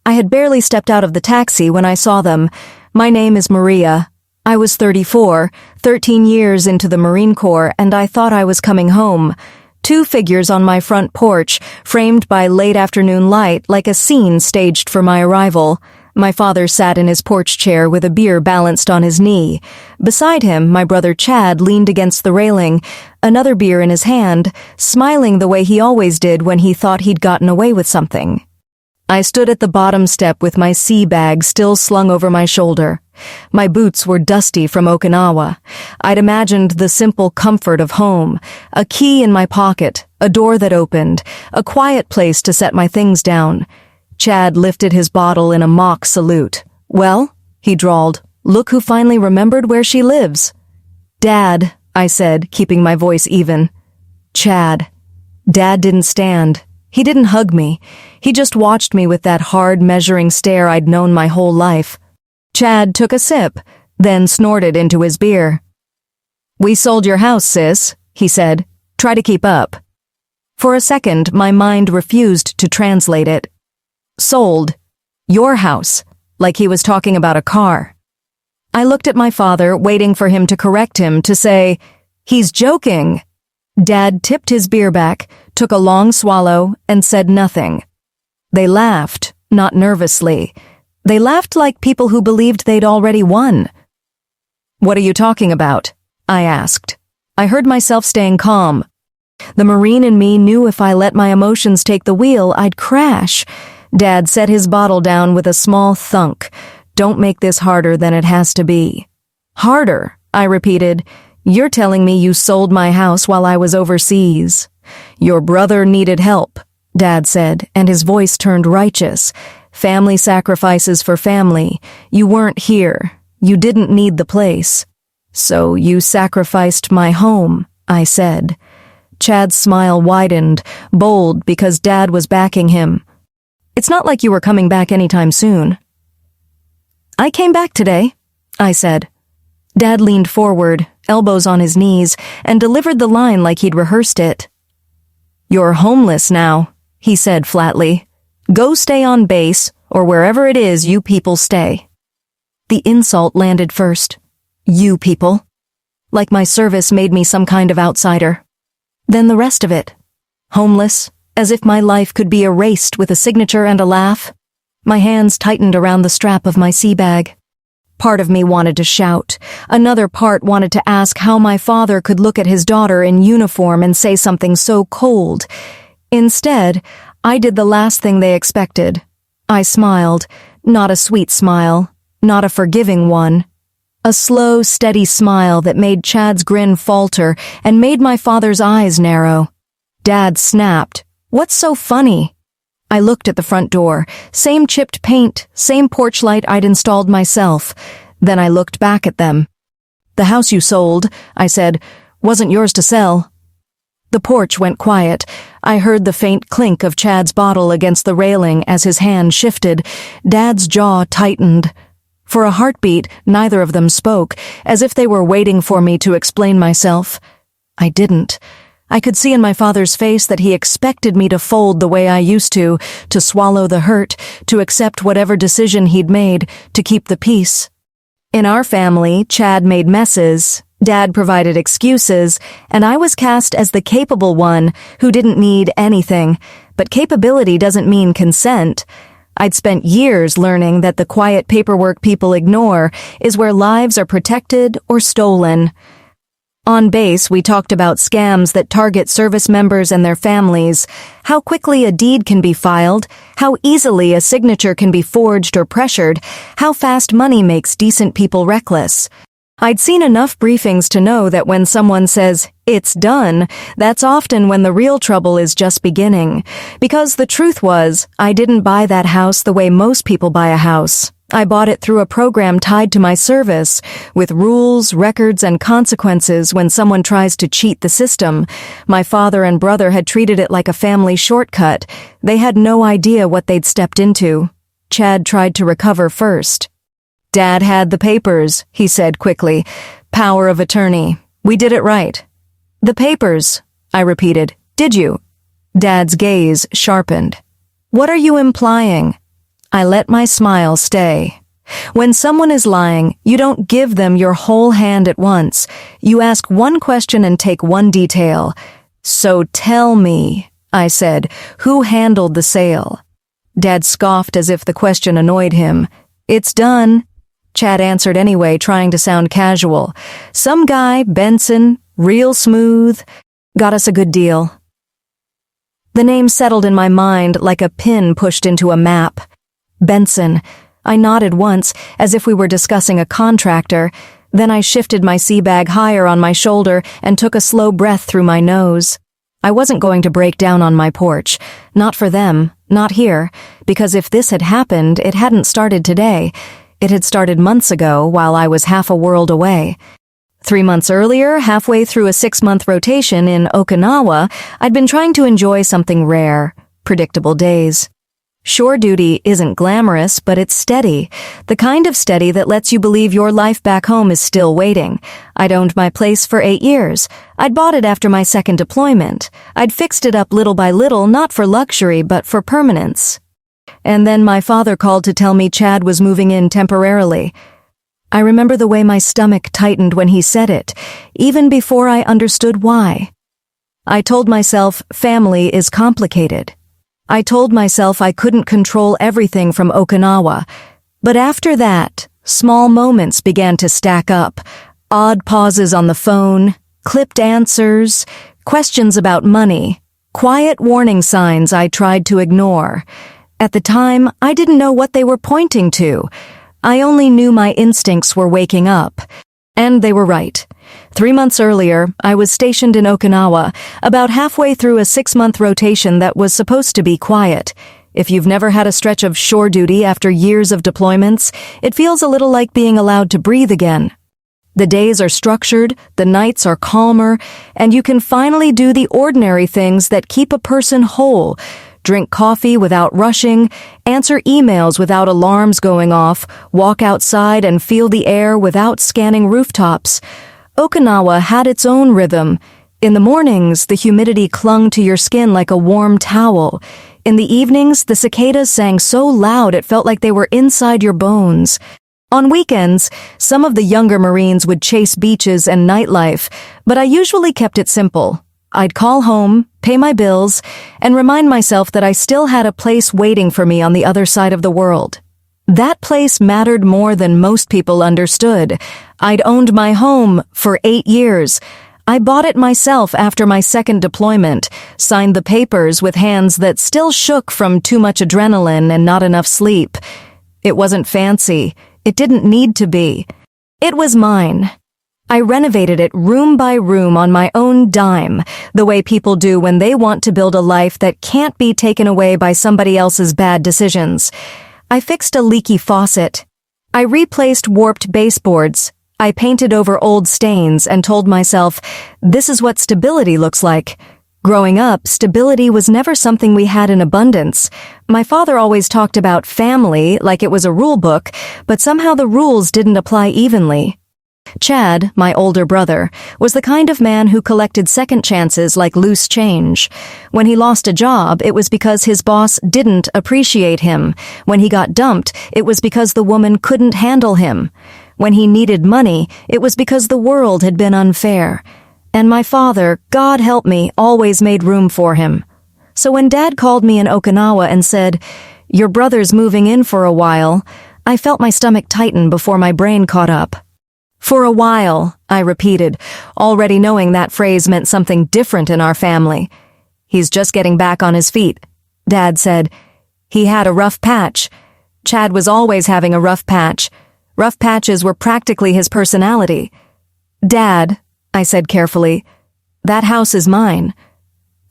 I had barely stepped out of the taxi when I saw them. My name is Maria. I was 34, 13 years into the Marine Corps, and I thought I was coming home. Two figures on my front porch, framed by late afternoon light like a scene staged for my arrival. My father sat in his porch chair with a beer balanced on his knee. Beside him, my brother Chad leaned against the railing, another beer in his hand, smiling the way he always did when he thought he'd gotten away with something. I stood at the bottom step with my sea bag still slung over my shoulder. My boots were dusty from Okinawa. I'd imagined the simple comfort of home, a key in my pocket, a door that opened, a quiet place to set my things down. Chad lifted his bottle in a mock salute. "Well," he drawled, "look who finally remembered where she lives." "Dad," I said, keeping my voice even. "Chad." Dad didn't stand. He didn't hug me. He just watched me with that hard, measuring stare I'd known my whole life. Chad took a sip, then snorted into his beer. "We sold your house, sis," he said. "Try to keep up." For a second, my mind refused to translate it. "Sold. Your house," like he was talking about a car. I looked at my father, waiting for him to correct him, to say, "He's joking." Dad tipped his beer back, took a long swallow, and said nothing. They laughed, not nervously. They laughed like people who believed they'd already won. "What are you talking about?" I asked. I heard myself staying calm. The Marine in me knew if I let my emotions take the wheel, I'd crash. Dad set his bottle down with a small thunk. "Don't make this harder than it has to be." "Harder," I repeated. "You're telling me you sold my house while I was overseas." "Your brother needed help," Dad said, and his voice turned righteous. "Family sacrifices for family. You weren't here. You didn't need the place. So you sacrificed my home," I said. Chad's smile widened, bold because Dad was backing him. "It's not like you were coming back anytime soon." "I came back today," I said. Dad leaned forward, elbows on his knees, and delivered the line like he'd rehearsed it. "You're homeless now," he said flatly. "Go stay on base, or wherever it is you people stay." The insult landed first. You people. Like my service made me some kind of outsider. Then the rest of it. Homeless, as if my life could be erased with a signature and a laugh. My hands tightened around the strap of my sea bag. Part of me wanted to shout. Another part wanted to ask how my father could look at his daughter in uniform and say something so cold. Instead, I did the last thing they expected. I smiled, not a sweet smile, not a forgiving one. A slow, steady smile that made Chad's grin falter and made my father's eyes narrow. Dad snapped. "What's so funny?" I looked at the front door. Same chipped paint, same porch light I'd installed myself. Then I looked back at them. "The house you sold," I said, "wasn't yours to sell." The porch went quiet. I heard the faint clink of Chad's bottle against the railing as his hand shifted. Dad's jaw tightened. For a heartbeat, neither of them spoke, as if they were waiting for me to explain myself. I didn't. I could see in my father's face that he expected me to fold the way I used to swallow the hurt, to accept whatever decision he'd made, to keep the peace. In our family, Chad made messes, Dad provided excuses, and I was cast as the capable one who didn't need anything. But capability doesn't mean consent. I'd spent years learning that the quiet paperwork people ignore is where lives are protected or stolen. On base, we talked about scams that target service members and their families, how quickly a deed can be filed, how easily a signature can be forged or pressured, how fast money makes decent people reckless. I'd seen enough briefings to know that when someone says, "It's done," that's often when the real trouble is just beginning. Because the truth was, I didn't buy that house the way most people buy a house. I bought it through a program tied to my service, with rules, records, and consequences when someone tries to cheat the system. My father and brother had treated it like a family shortcut. They had no idea what they'd stepped into. Chad tried to recover first. "Dad had the papers," he said quickly. "Power of attorney. We did it right." "The papers," I repeated. "Did you?" Dad's gaze sharpened. "What are you implying?" I let my smile stay. When someone is lying, you don't give them your whole hand at once. You ask one question and take one detail. "So tell me," I said, "who handled the sale?" Dad scoffed as if the question annoyed him. "It's done." Chad answered anyway, trying to sound casual. "Some guy, Benson, real smooth. Got us a good deal." The name settled in my mind like a pin pushed into a map. Benson. I nodded once, as if we were discussing a contractor. Then I shifted my sea bag higher on my shoulder and took a slow breath through my nose. I wasn't going to break down on my porch. Not for them, not here, because if this had happened, it hadn't started today. It had started months ago, while I was half a world away. 3 months earlier, halfway through a 6-month rotation in Okinawa, I'd been trying to enjoy something rare, predictable days. Shore duty isn't glamorous, but it's steady. The kind of steady that lets you believe your life back home is still waiting. I'd owned my place for 8 years. I'd bought it after my second deployment. I'd fixed it up little by little, not for luxury, but for permanence. And then my father called to tell me Chad was moving in temporarily. I remember the way my stomach tightened when he said it, even before I understood why. I told myself family is complicated. I told myself I couldn't control everything from Okinawa. But after that, small moments began to stack up. Odd pauses on the phone, clipped answers, questions about money, quiet warning signs I tried to ignore. At the time, I didn't know what they were pointing to. I only knew my instincts were waking up. And they were right. 3 months earlier, I was stationed in Okinawa, about halfway through a 6-month rotation that was supposed to be quiet. If you've never had a stretch of shore duty after years of deployments, it feels a little like being allowed to breathe again. The days are structured, the nights are calmer, and you can finally do the ordinary things that keep a person whole. Drink coffee without rushing, answer emails without alarms going off, walk outside and feel the air without scanning rooftops. Okinawa had its own rhythm. In the mornings, the humidity clung to your skin like a warm towel. In the evenings, the cicadas sang so loud it felt like they were inside your bones. On weekends, some of the younger Marines would chase beaches and nightlife, but I usually kept it simple. I'd call home, pay my bills, and remind myself that I still had a place waiting for me on the other side of the world. That place mattered more than most people understood. I'd owned my home for 8 years. I bought it myself after my second deployment, signed the papers with hands that still shook from too much adrenaline and not enough sleep. It wasn't fancy. It didn't need to be. It was mine. I renovated it room by room on my own dime, the way people do when they want to build a life that can't be taken away by somebody else's bad decisions. I fixed a leaky faucet. I replaced warped baseboards. I painted over old stains and told myself, this is what stability looks like. Growing up, stability was never something we had in abundance. My father always talked about family like it was a rule book, but somehow the rules didn't apply evenly. Chad, my older brother, was the kind of man who collected second chances like loose change. When he lost a job, it was because his boss didn't appreciate him. When he got dumped, it was because the woman couldn't handle him. When he needed money, it was because the world had been unfair. And my father, God help me, always made room for him. So when Dad called me in Okinawa and said, "Your brother's moving in for a while," I felt my stomach tighten before my brain caught up. "For a while," I repeated, already knowing that phrase meant something different in our family. "He's just getting back on his feet," Dad said. He had a rough patch. Chad was always having a rough patch. Rough patches were practically his personality. "Dad," I said carefully, "that house is mine.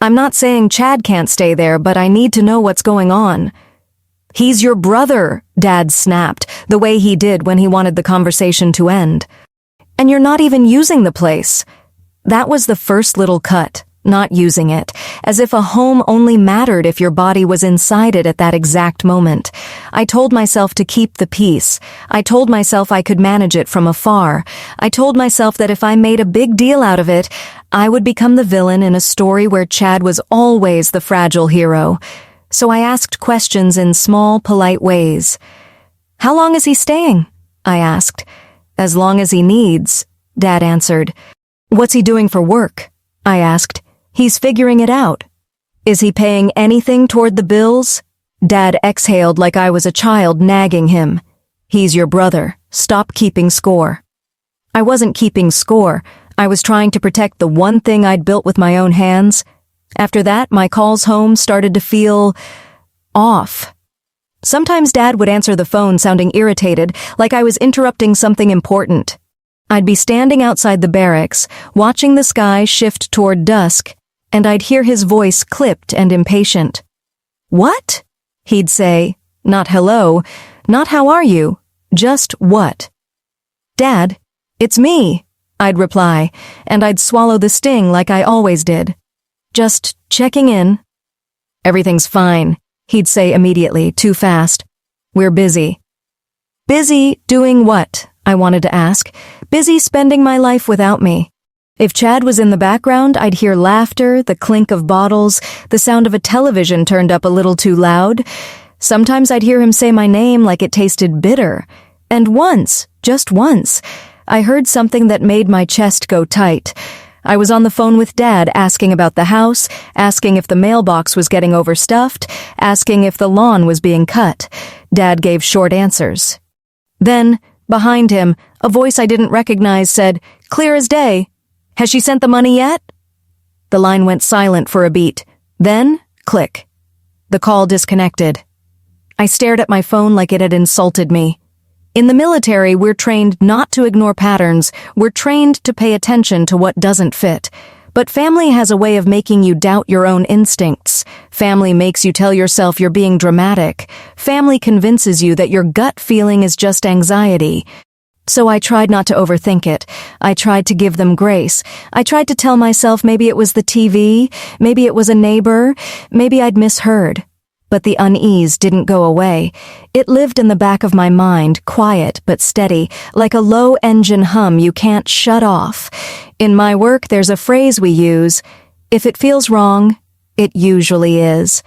I'm not saying Chad can't stay there, but I need to know what's going on." "He's your brother," Dad snapped, the way he did when he wanted the conversation to end. "And you're not even using the place." That was the first little cut, not using it, as if a home only mattered if your body was inside it at that exact moment. I told myself to keep the peace. I told myself I could manage it from afar. I told myself that if I made a big deal out of it, I would become the villain in a story where Chad was always the fragile hero. so I asked questions in small, polite ways. "How long is he staying?" I asked. "As long as he needs," Dad answered. "What's he doing for work?" I asked. "He's figuring it out." "Is he paying anything toward the bills?" Dad exhaled like I was a child nagging him. "He's your brother. Stop keeping score." I wasn't keeping score. I was trying to protect the one thing I'd built with my own hands. After that, my calls home started to feel off. Sometimes Dad would answer the phone sounding irritated, like I was interrupting something important. I'd be standing outside the barracks, watching the sky shift toward dusk, and I'd hear his voice clipped and impatient. "What?" he'd say. Not hello, not how are you, just what. "Dad, it's me," I'd reply, and I'd swallow the sting like I always did. "Just checking in." "Everything's fine," he'd say immediately, too fast. "We're busy." Busy doing what? I wanted to ask. Busy spending my life without me. If Chad was in the background, I'd hear laughter, the clink of bottles, the sound of a television turned up a little too loud. Sometimes I'd hear him say my name like it tasted bitter. And once, just once, I heard something that made my chest go tight. I was on the phone with Dad asking about the house, asking if the mailbox was getting overstuffed, asking if the lawn was being cut. Dad gave short answers. Then, behind him, a voice I didn't recognize said, "Clear as day. Has she sent the money yet?" The line went silent for a beat. Then, click. The call disconnected. I stared at my phone like it had insulted me. In the military, we're trained not to ignore patterns. We're trained to pay attention to what doesn't fit. But family has a way of making you doubt your own instincts. Family makes you tell yourself you're being dramatic. Family convinces you that your gut feeling is just anxiety. So I tried not to overthink it. I tried to give them grace. I tried to tell myself maybe it was the TV, maybe it was a neighbor, maybe I'd misheard. But the unease didn't go away. It lived in the back of my mind, quiet but steady, like a low-engine hum you can't shut off. In my work, there's a phrase we use, "If it feels wrong, it usually is."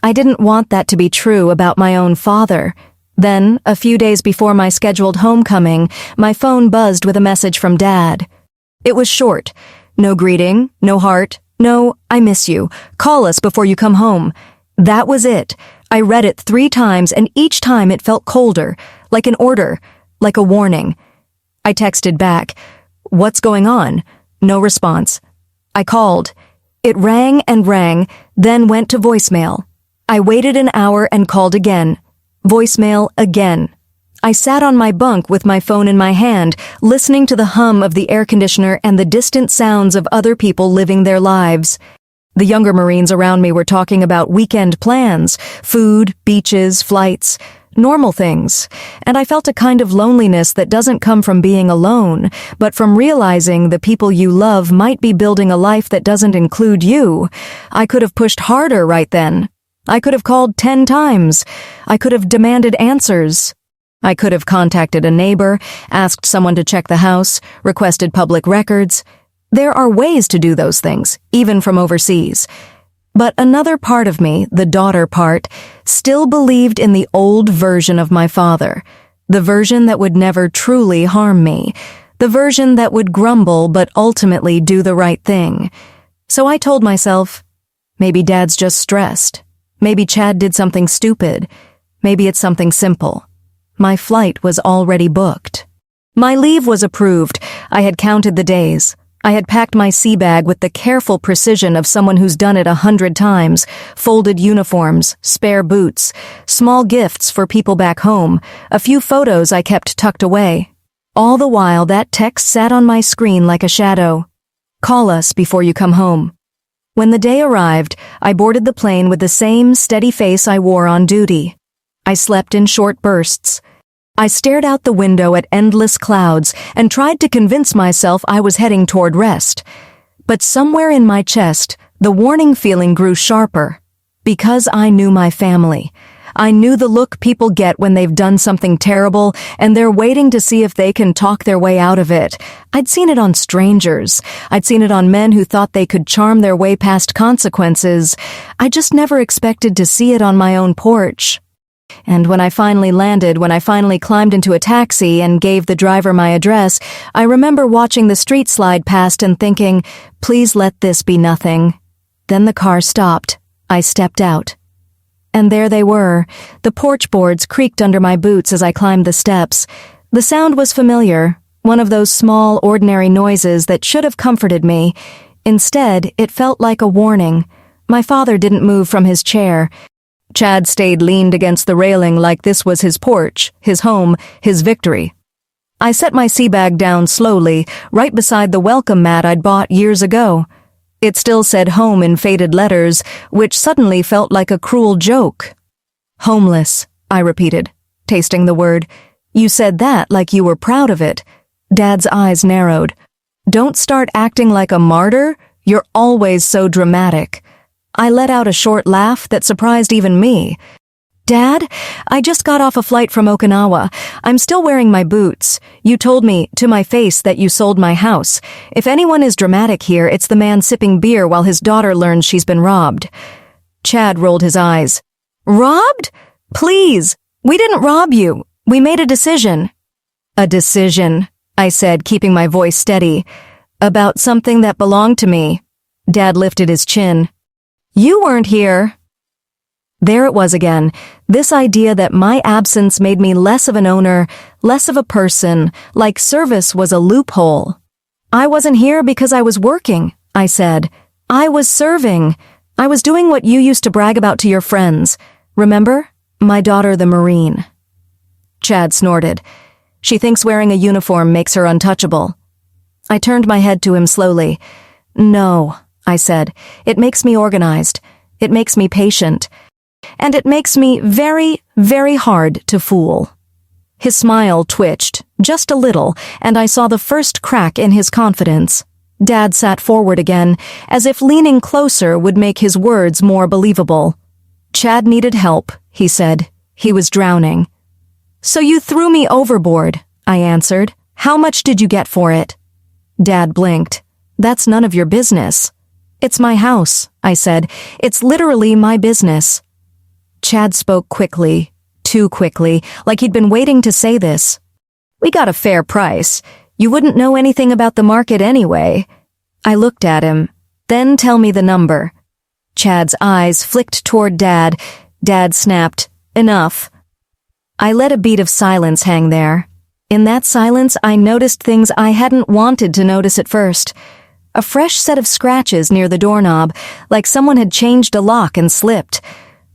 I didn't want that to be true about my own father. Then, a few days before my scheduled homecoming, my phone buzzed with a message from Dad. It was short. No greeting, no heart, no, "I miss you. Call us before you come home." That was it. I read it 3 times, and each time it felt colder, like an order, like a warning. I texted back, "What's going on?" No response. I called. It rang and rang, then went to voicemail. I waited an hour and called again. Voicemail again. I sat on my bunk with my phone in my hand, listening to the hum of the air conditioner and the distant sounds of other people living their lives. The younger Marines around me were talking about weekend plans, food, beaches, flights, normal things, and I felt a kind of loneliness that doesn't come from being alone, but from realizing the people you love might be building a life that doesn't include you. I could have pushed harder right then. I could have called 10 times. I could have demanded answers. I could have contacted a neighbor, asked someone to check the house, requested public records. There are ways to do those things, even from overseas. But another part of me, the daughter part, still believed in the old version of my father, the version that would never truly harm me, the version that would grumble but ultimately do the right thing. So I told myself, maybe Dad's just stressed. Maybe Chad did something stupid. Maybe it's something simple. My flight was already booked. My leave was approved. I had counted the days. I had packed my sea bag with the careful precision of someone who's done it 100 times, folded uniforms, spare boots, small gifts for people back home, a few photos I kept tucked away. All the while, that text sat on my screen like a shadow. "Call us before you come home." When the day arrived, I boarded the plane with the same steady face I wore on duty. I slept in short bursts. I stared out the window at endless clouds and tried to convince myself I was heading toward rest. But somewhere in my chest, the warning feeling grew sharper. Because I knew my family. I knew the look people get when they've done something terrible and they're waiting to see if they can talk their way out of it. I'd seen it on strangers. I'd seen it on men who thought they could charm their way past consequences. I just never expected to see it on my own porch. And when I finally landed, when I finally climbed into a taxi and gave the driver my address, I remember watching the street slide past and thinking, please let this be nothing. Then the car stopped. I stepped out. And there they were. The porch boards creaked under my boots as I climbed the steps. The sound was familiar, one of those small, ordinary noises that should have comforted me. Instead, it felt like a warning. My father didn't move from his chair. Chad stayed leaned against the railing like this was his porch, his home, his victory. I set my sea bag down slowly, right beside the welcome mat I'd bought years ago. It still said home in faded letters, which suddenly felt like a cruel joke. Homeless, I repeated, tasting the word. You said that like you were proud of it. Dad's eyes narrowed. Don't start acting like a martyr. You're always so dramatic. I let out a short laugh that surprised even me. Dad, I just got off a flight from Okinawa. I'm still wearing my boots. You told me, to my face, that you sold my house. If anyone is dramatic here, it's the man sipping beer while his daughter learns she's been robbed. Chad rolled his eyes. Robbed? Please, we didn't rob you. We made a decision. A decision, I said, keeping my voice steady. About something that belonged to me. Dad lifted his chin. You weren't here. There it was again, this idea that my absence made me less of an owner, less of a person, like service was a loophole. I wasn't here because I was working, I said. I was serving. I was doing what you used to brag about to your friends. Remember? My daughter, the Marine. Chad snorted. She thinks wearing a uniform makes her untouchable. I turned my head to him slowly. No, I said. It makes me organized. It makes me patient. And it makes me very, very hard to fool. His smile twitched, just a little, and I saw the first crack in his confidence. Dad sat forward again, as if leaning closer would make his words more believable. Chad needed help, he said. He was drowning. So you threw me overboard, I answered. How much did you get for it? Dad blinked. That's none of your business. It's my house, I said. It's literally my business. Chad spoke quickly, too quickly, like he'd been waiting to say this. We got a fair price. You wouldn't know anything about the market anyway. I looked at him. Then tell me the number. Chad's eyes flicked toward Dad. Dad snapped, Enough. I let a beat of silence hang there. In that silence, I noticed things I hadn't wanted to notice at first. A fresh set of scratches near the doorknob, like someone had changed a lock and slipped.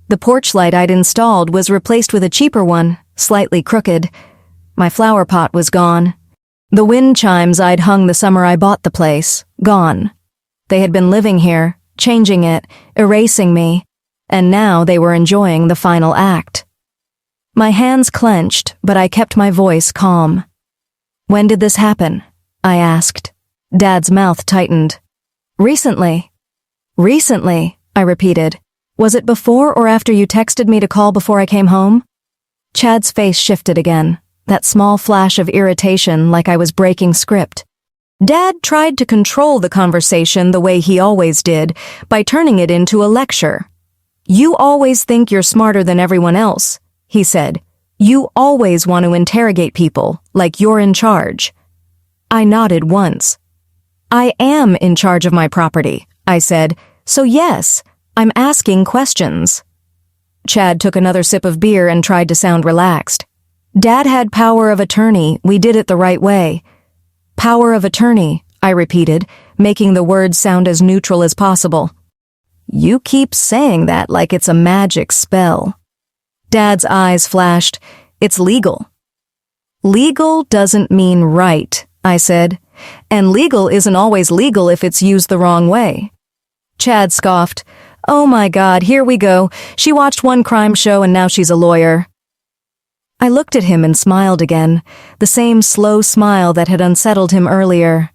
The porch light I'd installed was replaced with a cheaper one, slightly crooked. My flower pot was gone. The wind chimes I'd hung the summer I bought the place, gone. They had been living here, changing it, erasing me, and now they were enjoying the final act. My hands clenched, but I kept my voice calm. When did this happen? I asked. Dad's mouth tightened. Recently. Recently, I repeated. Was it before or after you texted me to call before I came home? Chad's face shifted again, that small flash of irritation like I was breaking script. Dad tried to control the conversation the way he always did, by turning it into a lecture. You always think you're smarter than everyone else, he said. You always want to interrogate people, like you're in charge. I nodded once. I am in charge of my property, I said, so yes, I'm asking questions. Chad took another sip of beer and tried to sound relaxed. Dad had power of attorney, we did it the right way. Power of attorney, I repeated, making the words sound as neutral as possible. You keep saying that like it's a magic spell. Dad's eyes flashed. It's legal. Legal doesn't mean right, I said. And legal isn't always legal if it's used the wrong way. Chad scoffed. Oh my God, here we go. She watched one crime show and now she's a lawyer. I looked at him and smiled again, the same slow smile that had unsettled him earlier.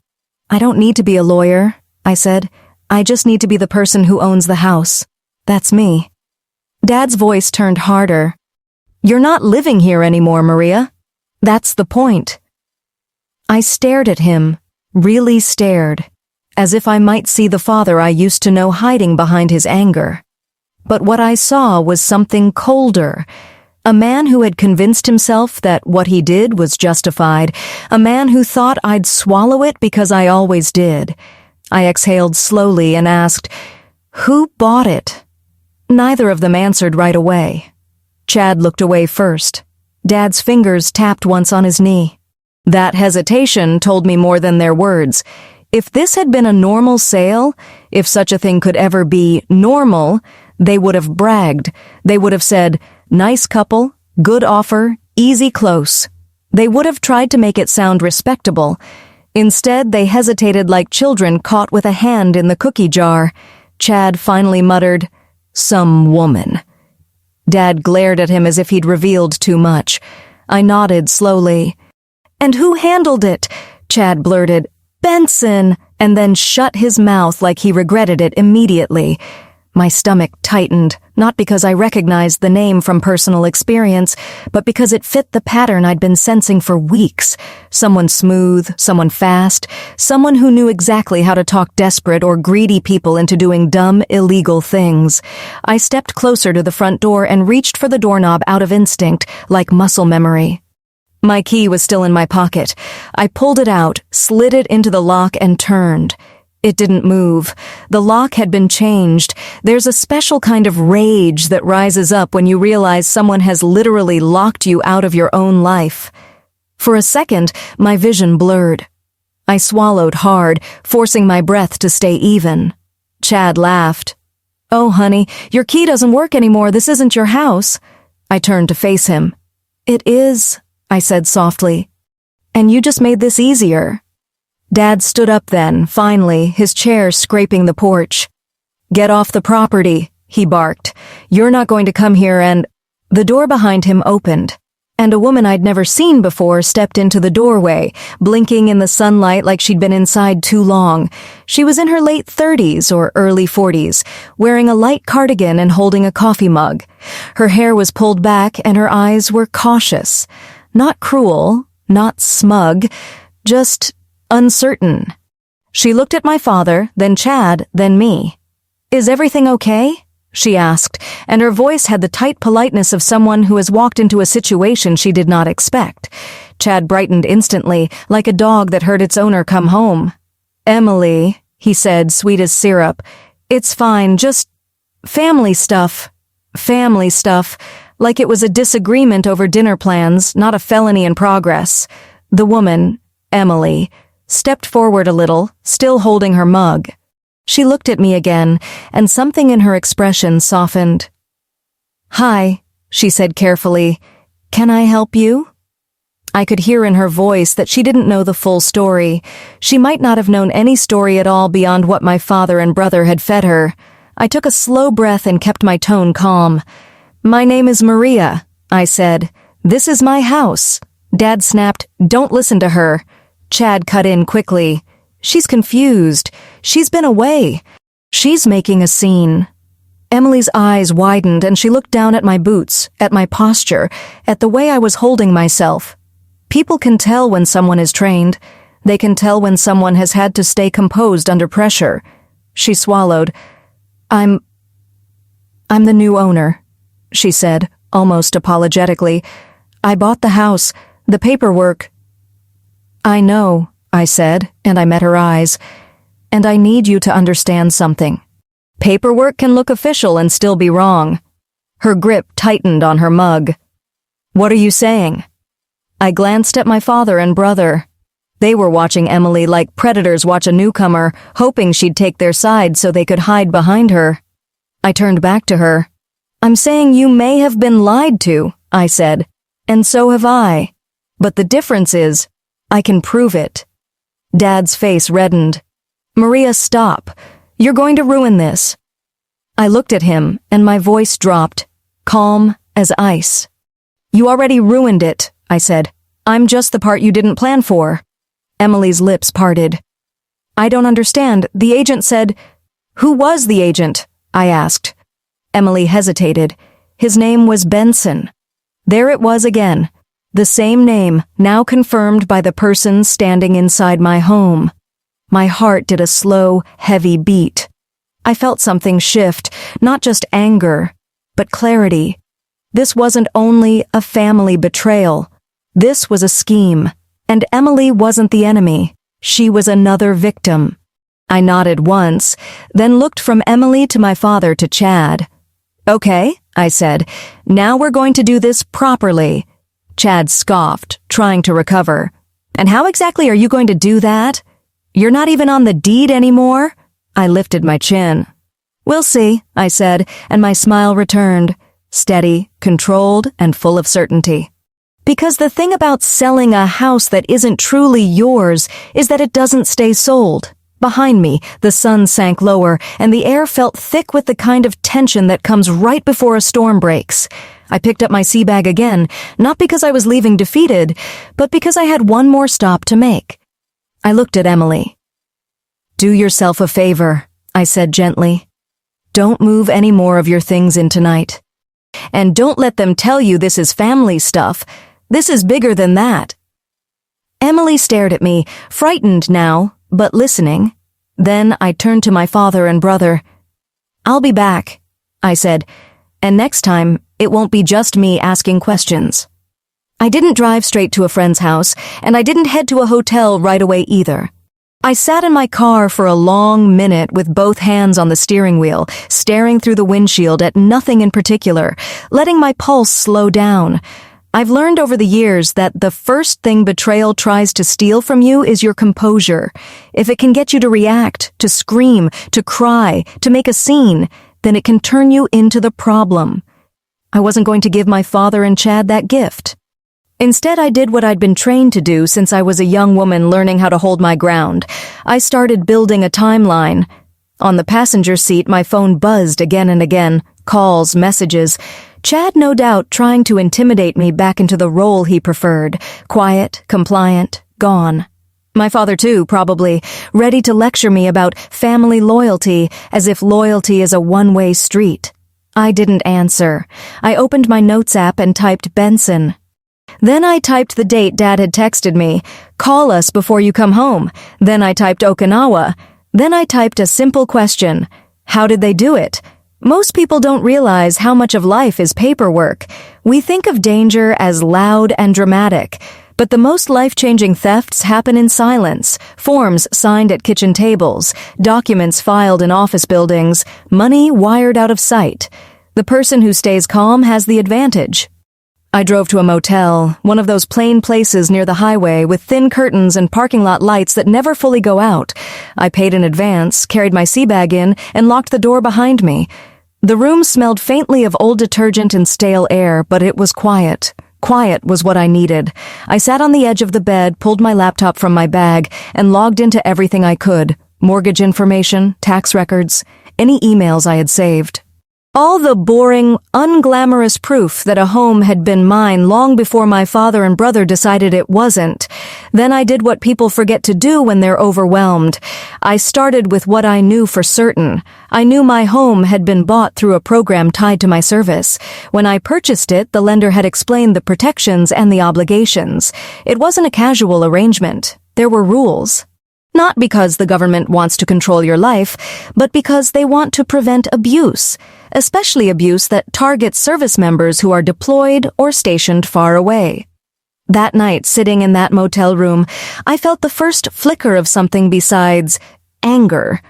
I don't need to be a lawyer, I said. I just need to be the person who owns the house. That's me. Dad's voice turned harder. You're not living here anymore, Maria. That's the point. I stared at him, really stared, as if I might see the father I used to know hiding behind his anger. But what I saw was something colder. A man who had convinced himself that what he did was justified. A man who thought I'd swallow it because I always did. I exhaled slowly and asked, "Who bought it?" Neither of them answered right away. Chad looked away first. Dad's fingers tapped once on his knee. That hesitation told me more than their words. If this had been a normal sale, if such a thing could ever be normal, they would have bragged. They would have said, "Nice couple, good offer, easy close." They would have tried to make it sound respectable. Instead, they hesitated like children caught with a hand in the cookie jar. Chad finally muttered, "Some woman." Dad glared at him as if he'd revealed too much. I nodded slowly. "And who handled it?" Chad blurted. "Benson," and then shut his mouth like he regretted it immediately. My stomach tightened, not because I recognized the name from personal experience, but because it fit the pattern I'd been sensing for weeks. Someone smooth, someone fast, someone who knew exactly how to talk desperate or greedy people into doing dumb, illegal things. I stepped closer to the front door and reached for the doorknob out of instinct, like muscle memory. My key was still in my pocket. I pulled it out, slid it into the lock, and turned. It didn't move. The lock had been changed. There's a special kind of rage that rises up when you realize someone has literally locked you out of your own life. For a second, my vision blurred. I swallowed hard, forcing my breath to stay even. Chad laughed. "Oh, honey, your key doesn't work anymore. This isn't your house." I turned to face him. "It is," I said softly. "And you just made this easier." Dad stood up then, finally, his chair scraping the porch. "Get off the property," he barked. "You're not going to come here and—" The door behind him opened, and a woman I'd never seen before stepped into the doorway, blinking in the sunlight like she'd been inside too long. She was in her late 30s or early 40s, wearing a light cardigan and holding a coffee mug. Her hair was pulled back and her eyes were cautious. Not cruel, not smug, just uncertain. She looked at my father, then Chad, then me. "Is everything okay?" she asked, and her voice had the tight politeness of someone who has walked into a situation she did not expect. Chad brightened instantly, like a dog that heard its owner come home. "Emily," he said, sweet as syrup, "it's fine, just family stuff." Family stuff, like it was a disagreement over dinner plans, not a felony in progress. The woman, Emily, stepped forward a little, still holding her mug. She looked at me again, and something in her expression softened. "Hi," she said carefully. "Can I help you?" I could hear in her voice that she didn't know the full story. She might not have known any story at all beyond what my father and brother had fed her. I took a slow breath and kept my tone calm. "My name is Maria," I said. "This is my house." Dad snapped, "Don't listen to her." Chad cut in quickly. "She's confused. She's been away. She's making a scene." Emily's eyes widened and she looked down at my boots, at my posture, at the way I was holding myself. People can tell when someone is trained. They can tell when someone has had to stay composed under pressure. She swallowed. I'm the new owner," she said, almost apologetically. "I bought the house, the paperwork." "I know," I said, and I met her eyes. "And I need you to understand something. Paperwork can look official and still be wrong." Her grip tightened on her mug. "What are you saying?" I glanced at my father and brother. They were watching Emily like predators watch a newcomer, hoping she'd take their side so they could hide behind her. I turned back to her. "I'm saying you may have been lied to," I said, "and so have I. But the difference is, I can prove it." Dad's face reddened. "Maria, stop. You're going to ruin this." I looked at him, and my voice dropped, calm as ice. "You already ruined it," I said. "I'm just the part you didn't plan for." Emily's lips parted. "I don't understand. The agent said—" "Who was the agent?" I asked. Emily hesitated. "His name was Benson." There it was again. The same name, now confirmed by the person standing inside my home. My heart did a slow, heavy beat. I felt something shift, not just anger, but clarity. This wasn't only a family betrayal. This was a scheme. And Emily wasn't the enemy. She was another victim. I nodded once, then looked from Emily to my father to Chad. "Okay," I said, "now we're going to do this properly." Chad scoffed, trying to recover. "And how exactly are you going to do that? You're not even on the deed anymore?" I lifted my chin. "We'll see," I said, and my smile returned, steady, controlled, and full of certainty. Because the thing about selling a house that isn't truly yours is that it doesn't stay sold. Behind me, the sun sank lower, and the air felt thick with the kind of tension that comes right before a storm breaks. I picked up my sea bag again, not because I was leaving defeated, but because I had one more stop to make. I looked at Emily. "Do yourself a favor," I said gently. "Don't move any more of your things in tonight. And don't let them tell you this is family stuff. This is bigger than that." Emily stared at me, frightened now, but listening. Then I turned to my father and brother. "I'll be back," I said, "and next time, it won't be just me asking questions." I didn't drive straight to a friend's house, and I didn't head to a hotel right away either. I sat in my car for a long minute with both hands on the steering wheel, staring through the windshield at nothing in particular, letting my pulse slow down. I've learned over the years that the first thing betrayal tries to steal from you is your composure. If it can get you to react, to scream, to cry, to make a scene, then it can turn you into the problem. I wasn't going to give my father and Chad that gift. Instead, I did what I'd been trained to do since I was a young woman learning how to hold my ground. I started building a timeline. On the passenger seat, my phone buzzed again and again. Calls, messages. Chad, no doubt, trying to intimidate me back into the role he preferred. Quiet, compliant, gone. My father, too, probably, ready to lecture me about family loyalty, as if loyalty is a one-way street. I didn't answer. I opened my notes app and typed Benson. Then I typed the date Dad had texted me. "Call us before you come home." Then I typed Okinawa. Then I typed a simple question. How did they do it? Most people don't realize how much of life is paperwork. We think of danger as loud and dramatic, but the most life-changing thefts happen in silence. Forms signed at kitchen tables, documents filed in office buildings, money wired out of sight. The person who stays calm has the advantage. I drove to a motel, one of those plain places near the highway with thin curtains and parking lot lights that never fully go out. I paid in advance, carried my sea bag in, and locked the door behind me. The room smelled faintly of old detergent and stale air, but it was quiet. Quiet was what I needed. I sat on the edge of the bed, pulled my laptop from my bag, and logged into everything I could. Mortgage information, tax records, any emails I had saved. All the boring, unglamorous proof that a home had been mine long before my father and brother decided it wasn't. Then I did what people forget to do when they're overwhelmed. I started with what I knew for certain. I knew my home had been bought through a program tied to my service. When I purchased it, the lender had explained the protections and the obligations. It wasn't a casual arrangement. There were rules. Not because the government wants to control your life, but because they want to prevent abuse, especially abuse that targets service members who are deployed or stationed far away. That night, sitting in that motel room, I felt the first flicker of something besides anger.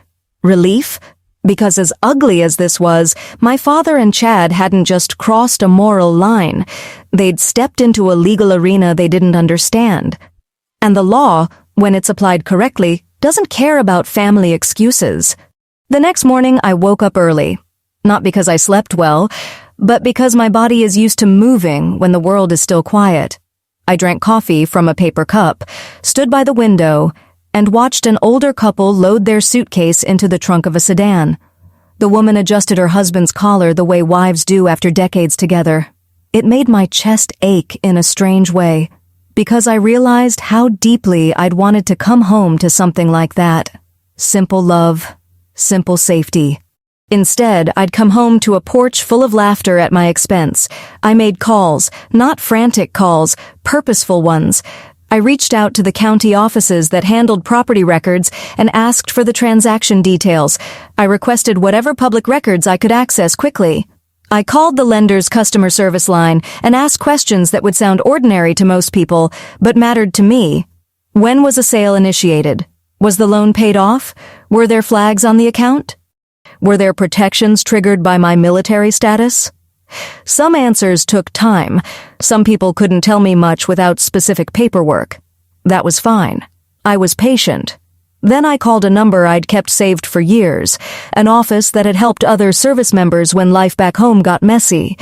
Relief? Because as ugly as this was, my father and Chad hadn't just crossed a moral line. They'd stepped into a legal arena they didn't understand. And the law, when it's applied correctly, doesn't care about family excuses. The next morning, I woke up early. Not because I slept well, but because my body is used to moving when the world is still quiet. I drank coffee from a paper cup, stood by the window, and watched an older couple load their suitcase into the trunk of a sedan. The woman adjusted her husband's collar the way wives do after decades together. It made my chest ache in a strange way, because I realized how deeply I'd wanted to come home to something like that. Simple love, simple safety. Instead, I'd come home to a porch full of laughter at my expense. I made calls, not frantic calls, purposeful ones. I reached out to the county offices that handled property records and asked for the transaction details. I requested whatever public records I could access quickly. I called the lender's customer service line and asked questions that would sound ordinary to most people, but mattered to me. When was a sale initiated? Was the loan paid off? Were there flags on the account? Were there protections triggered by my military status? Some answers took time. Some people couldn't tell me much without specific paperwork. That was fine. I was patient. Then I called a number I'd kept saved for years, an office that had helped other service members when life back home got messy.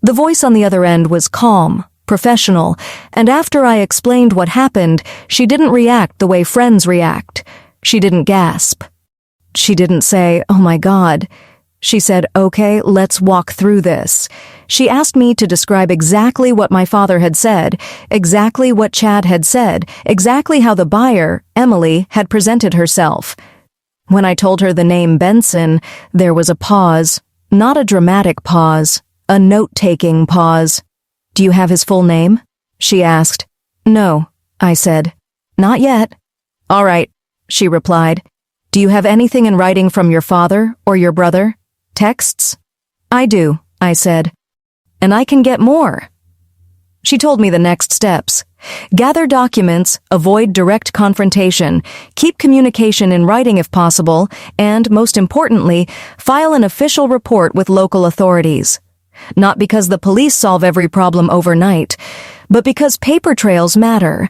The voice on the other end was calm, professional, and after I explained what happened, she didn't react the way friends react. She didn't gasp. She didn't say, "Oh my God." She said, "Okay, let's walk through this." She asked me to describe exactly what my father had said, exactly what Chad had said, exactly how the buyer, Emily, had presented herself. When I told her the name Benson, there was a pause, not a dramatic pause, a note-taking pause. "Do you have his full name?" she asked. "No," I said. "Not yet." "All right," she replied. "Do you have anything in writing from your father or your brother? Texts?" "I do," I said. "And I can get more." She told me the next steps. Gather documents, avoid direct confrontation, keep communication in writing if possible, and, most importantly, file an official report with local authorities. Not because the police solve every problem overnight, but because paper trails matter.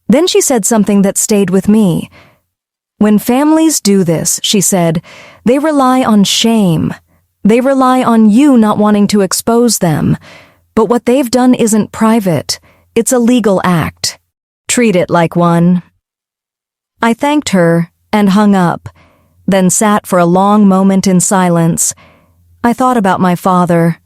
Then she said something that stayed with me. "When families do this," she said, "they rely on shame. They rely on you not wanting to expose them. But what they've done isn't private. It's a legal act. Treat it like one." I thanked her and hung up, then sat for a long moment in silence. I thought about my father,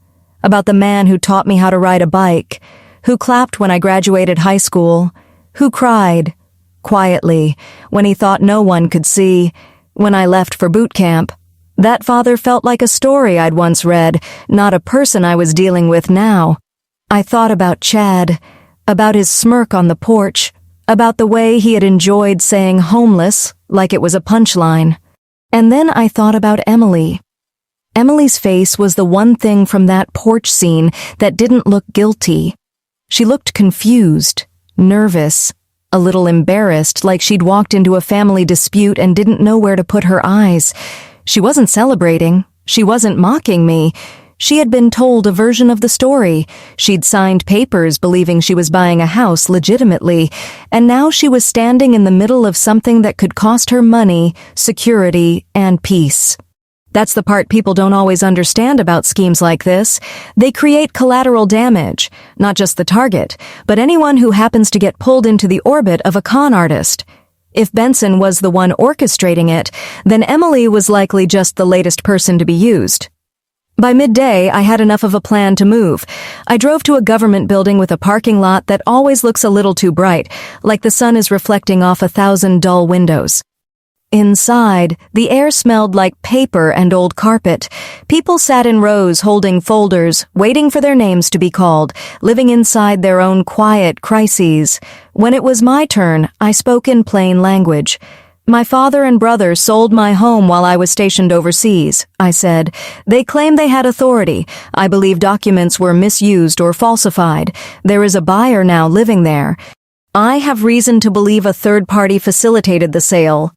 about the man who taught me how to ride a bike, who clapped when I graduated high school, who cried, quietly, when he thought no one could see, when I left for boot camp. That father felt like a story I'd once read, not a person I was dealing with now. I thought about Chad, about his smirk on the porch, about the way he had enjoyed saying homeless like it was a punchline. And then I thought about Emily. Emily's face was the one thing from that porch scene that didn't look guilty. She looked confused, nervous, a little embarrassed, like she'd walked into a family dispute and didn't know where to put her eyes. She wasn't celebrating. She wasn't mocking me. She had been told a version of the story. She'd signed papers believing she was buying a house legitimately, and now she was standing in the middle of something that could cost her money, security, and peace. That's the part people don't always understand about schemes like this. They create collateral damage, not just the target, but anyone who happens to get pulled into the orbit of a con artist. If Benson was the one orchestrating it, then Emily was likely just the latest person to be used. By midday, I had enough of a plan to move. I drove to a government building with a parking lot that always looks a little too bright, like the sun is reflecting off 1,000 dull windows. Inside, the air smelled like paper and old carpet. People sat in rows holding folders, waiting for their names to be called, living inside their own quiet crises. When it was my turn, I spoke in plain language. "My father and brother sold my home while I was stationed overseas," I said. "They claim they had authority. I believe documents were misused or falsified. There is a buyer now living there. I have reason to believe a third party facilitated the sale."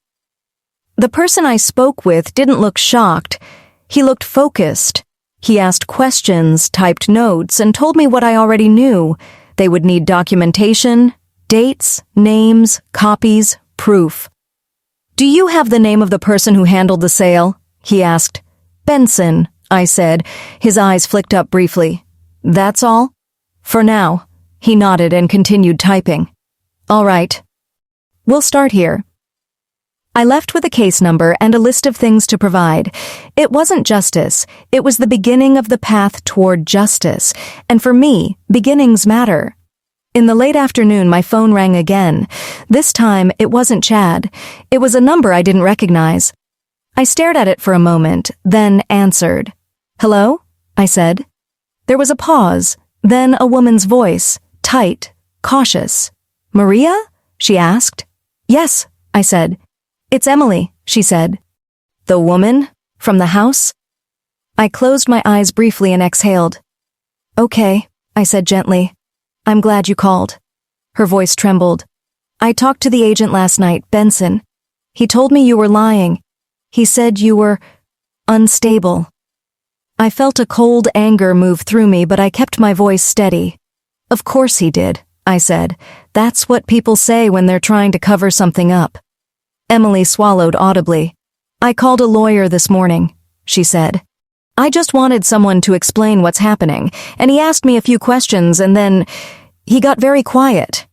The person I spoke with didn't look shocked. He looked focused. He asked questions, typed notes, and told me what I already knew. They would need documentation, dates, names, copies, proof. "Do you have the name of the person who handled the sale?" he asked. "Benson," I said. His eyes flicked up briefly. "That's all?" "For now." He nodded and continued typing. "All right. We'll start here." I left with a case number and a list of things to provide. It wasn't justice. It was the beginning of the path toward justice. And for me, beginnings matter. In the late afternoon, my phone rang again. This time, it wasn't Chad. It was a number I didn't recognize. I stared at it for a moment, then answered. "Hello?" I said. There was a pause, then a woman's voice, tight, cautious. "Maria?" she asked. "Yes," I said. "It's Emily," she said. "The woman? From the house?" I closed my eyes briefly and exhaled. "Okay," I said gently. "I'm glad you called." Her voice trembled. "I talked to the agent last night, Benson. He told me you were lying. He said you were unstable." I felt a cold anger move through me, but I kept my voice steady. "Of course he did," I said. "That's what people say when they're trying to cover something up." Emily swallowed audibly. "I called a lawyer this morning," she said. "I just wanted someone to explain what's happening, and he asked me a few questions and then he got very quiet."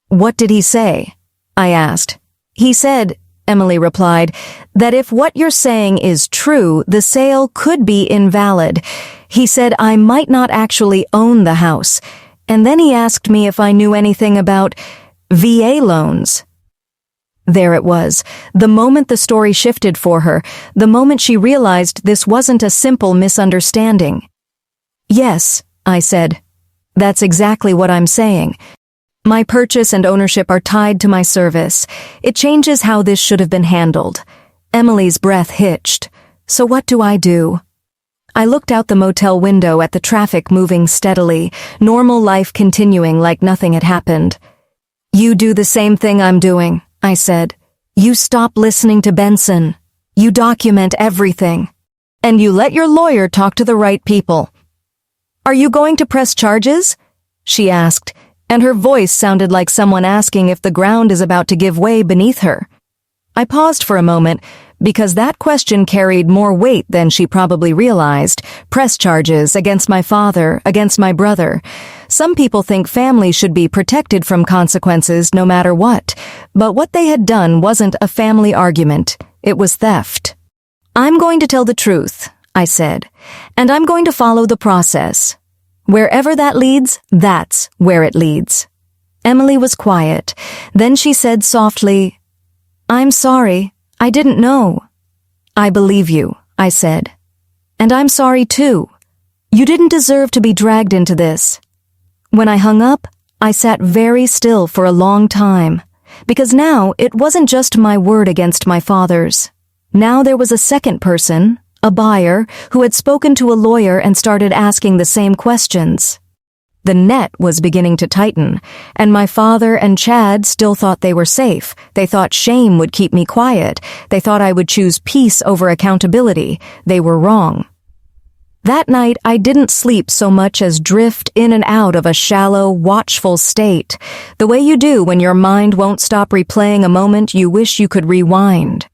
"What did he say?" I asked. "He said," Emily replied, "that if what you're saying is true, the sale could be invalid. He said I might not actually own the house, and then he asked me if I knew anything about VA loans." There it was, the moment the story shifted for her, the moment she realized this wasn't a simple misunderstanding. "Yes," I said. "That's exactly what I'm saying. My purchase and ownership are tied to my service. It changes how this should have been handled." Emily's breath hitched. "So what do I do?" I looked out the motel window at the traffic moving steadily, normal life continuing like nothing had happened. "You do the same thing I'm doing," I said. "You stop listening to Benson. You document everything. And you let your lawyer talk to the right people." "Are you going to press charges?" she asked, and her voice sounded like someone asking if the ground is about to give way beneath her. I paused for a moment, because that question carried more weight than she probably realized. Press charges against my father, against my brother. Some people think family should be protected from consequences no matter what, but what they had done wasn't a family argument, it was theft. "I'm going to tell the truth," I said, "and I'm going to follow the process. Wherever that leads, that's where it leads." Emily was quiet. Then she said softly, "I'm sorry. I didn't know." "I believe you," I said. "And I'm sorry too. You didn't deserve to be dragged into this." When I hung up, I sat very still for a long time, because now it wasn't just my word against my father's. Now there was a second person, a buyer, who had spoken to a lawyer and started asking the same questions. The net was beginning to tighten, and my father and Chad still thought they were safe. They thought shame would keep me quiet. They thought I would choose peace over accountability. They were wrong. That night, I didn't sleep so much as drift in and out of a shallow, watchful state, the way you do when your mind won't stop replaying a moment you wish you could rewind.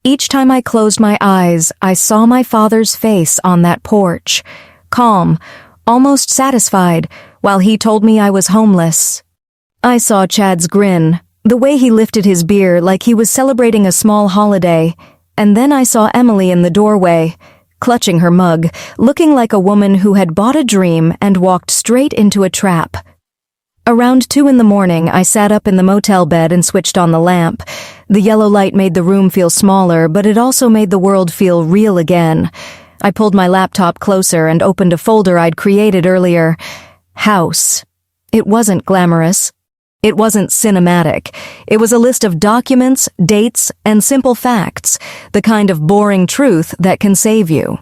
Each time I closed my eyes, I saw my father's face on that porch, calm, almost satisfied, while he told me I was homeless. I saw Chad's grin, the way he lifted his beer like he was celebrating a small holiday, and then I saw Emily in the doorway, clutching her mug, looking like a woman who had bought a dream and walked straight into a trap. Around 2 a.m, I sat up in the motel bed and switched on the lamp. The yellow light made the room feel smaller, but it also made the world feel real again. I pulled my laptop closer and opened a folder I'd created earlier. House. It wasn't glamorous. It wasn't cinematic. It was a list of documents, dates, and simple facts, the kind of boring truth that can save you.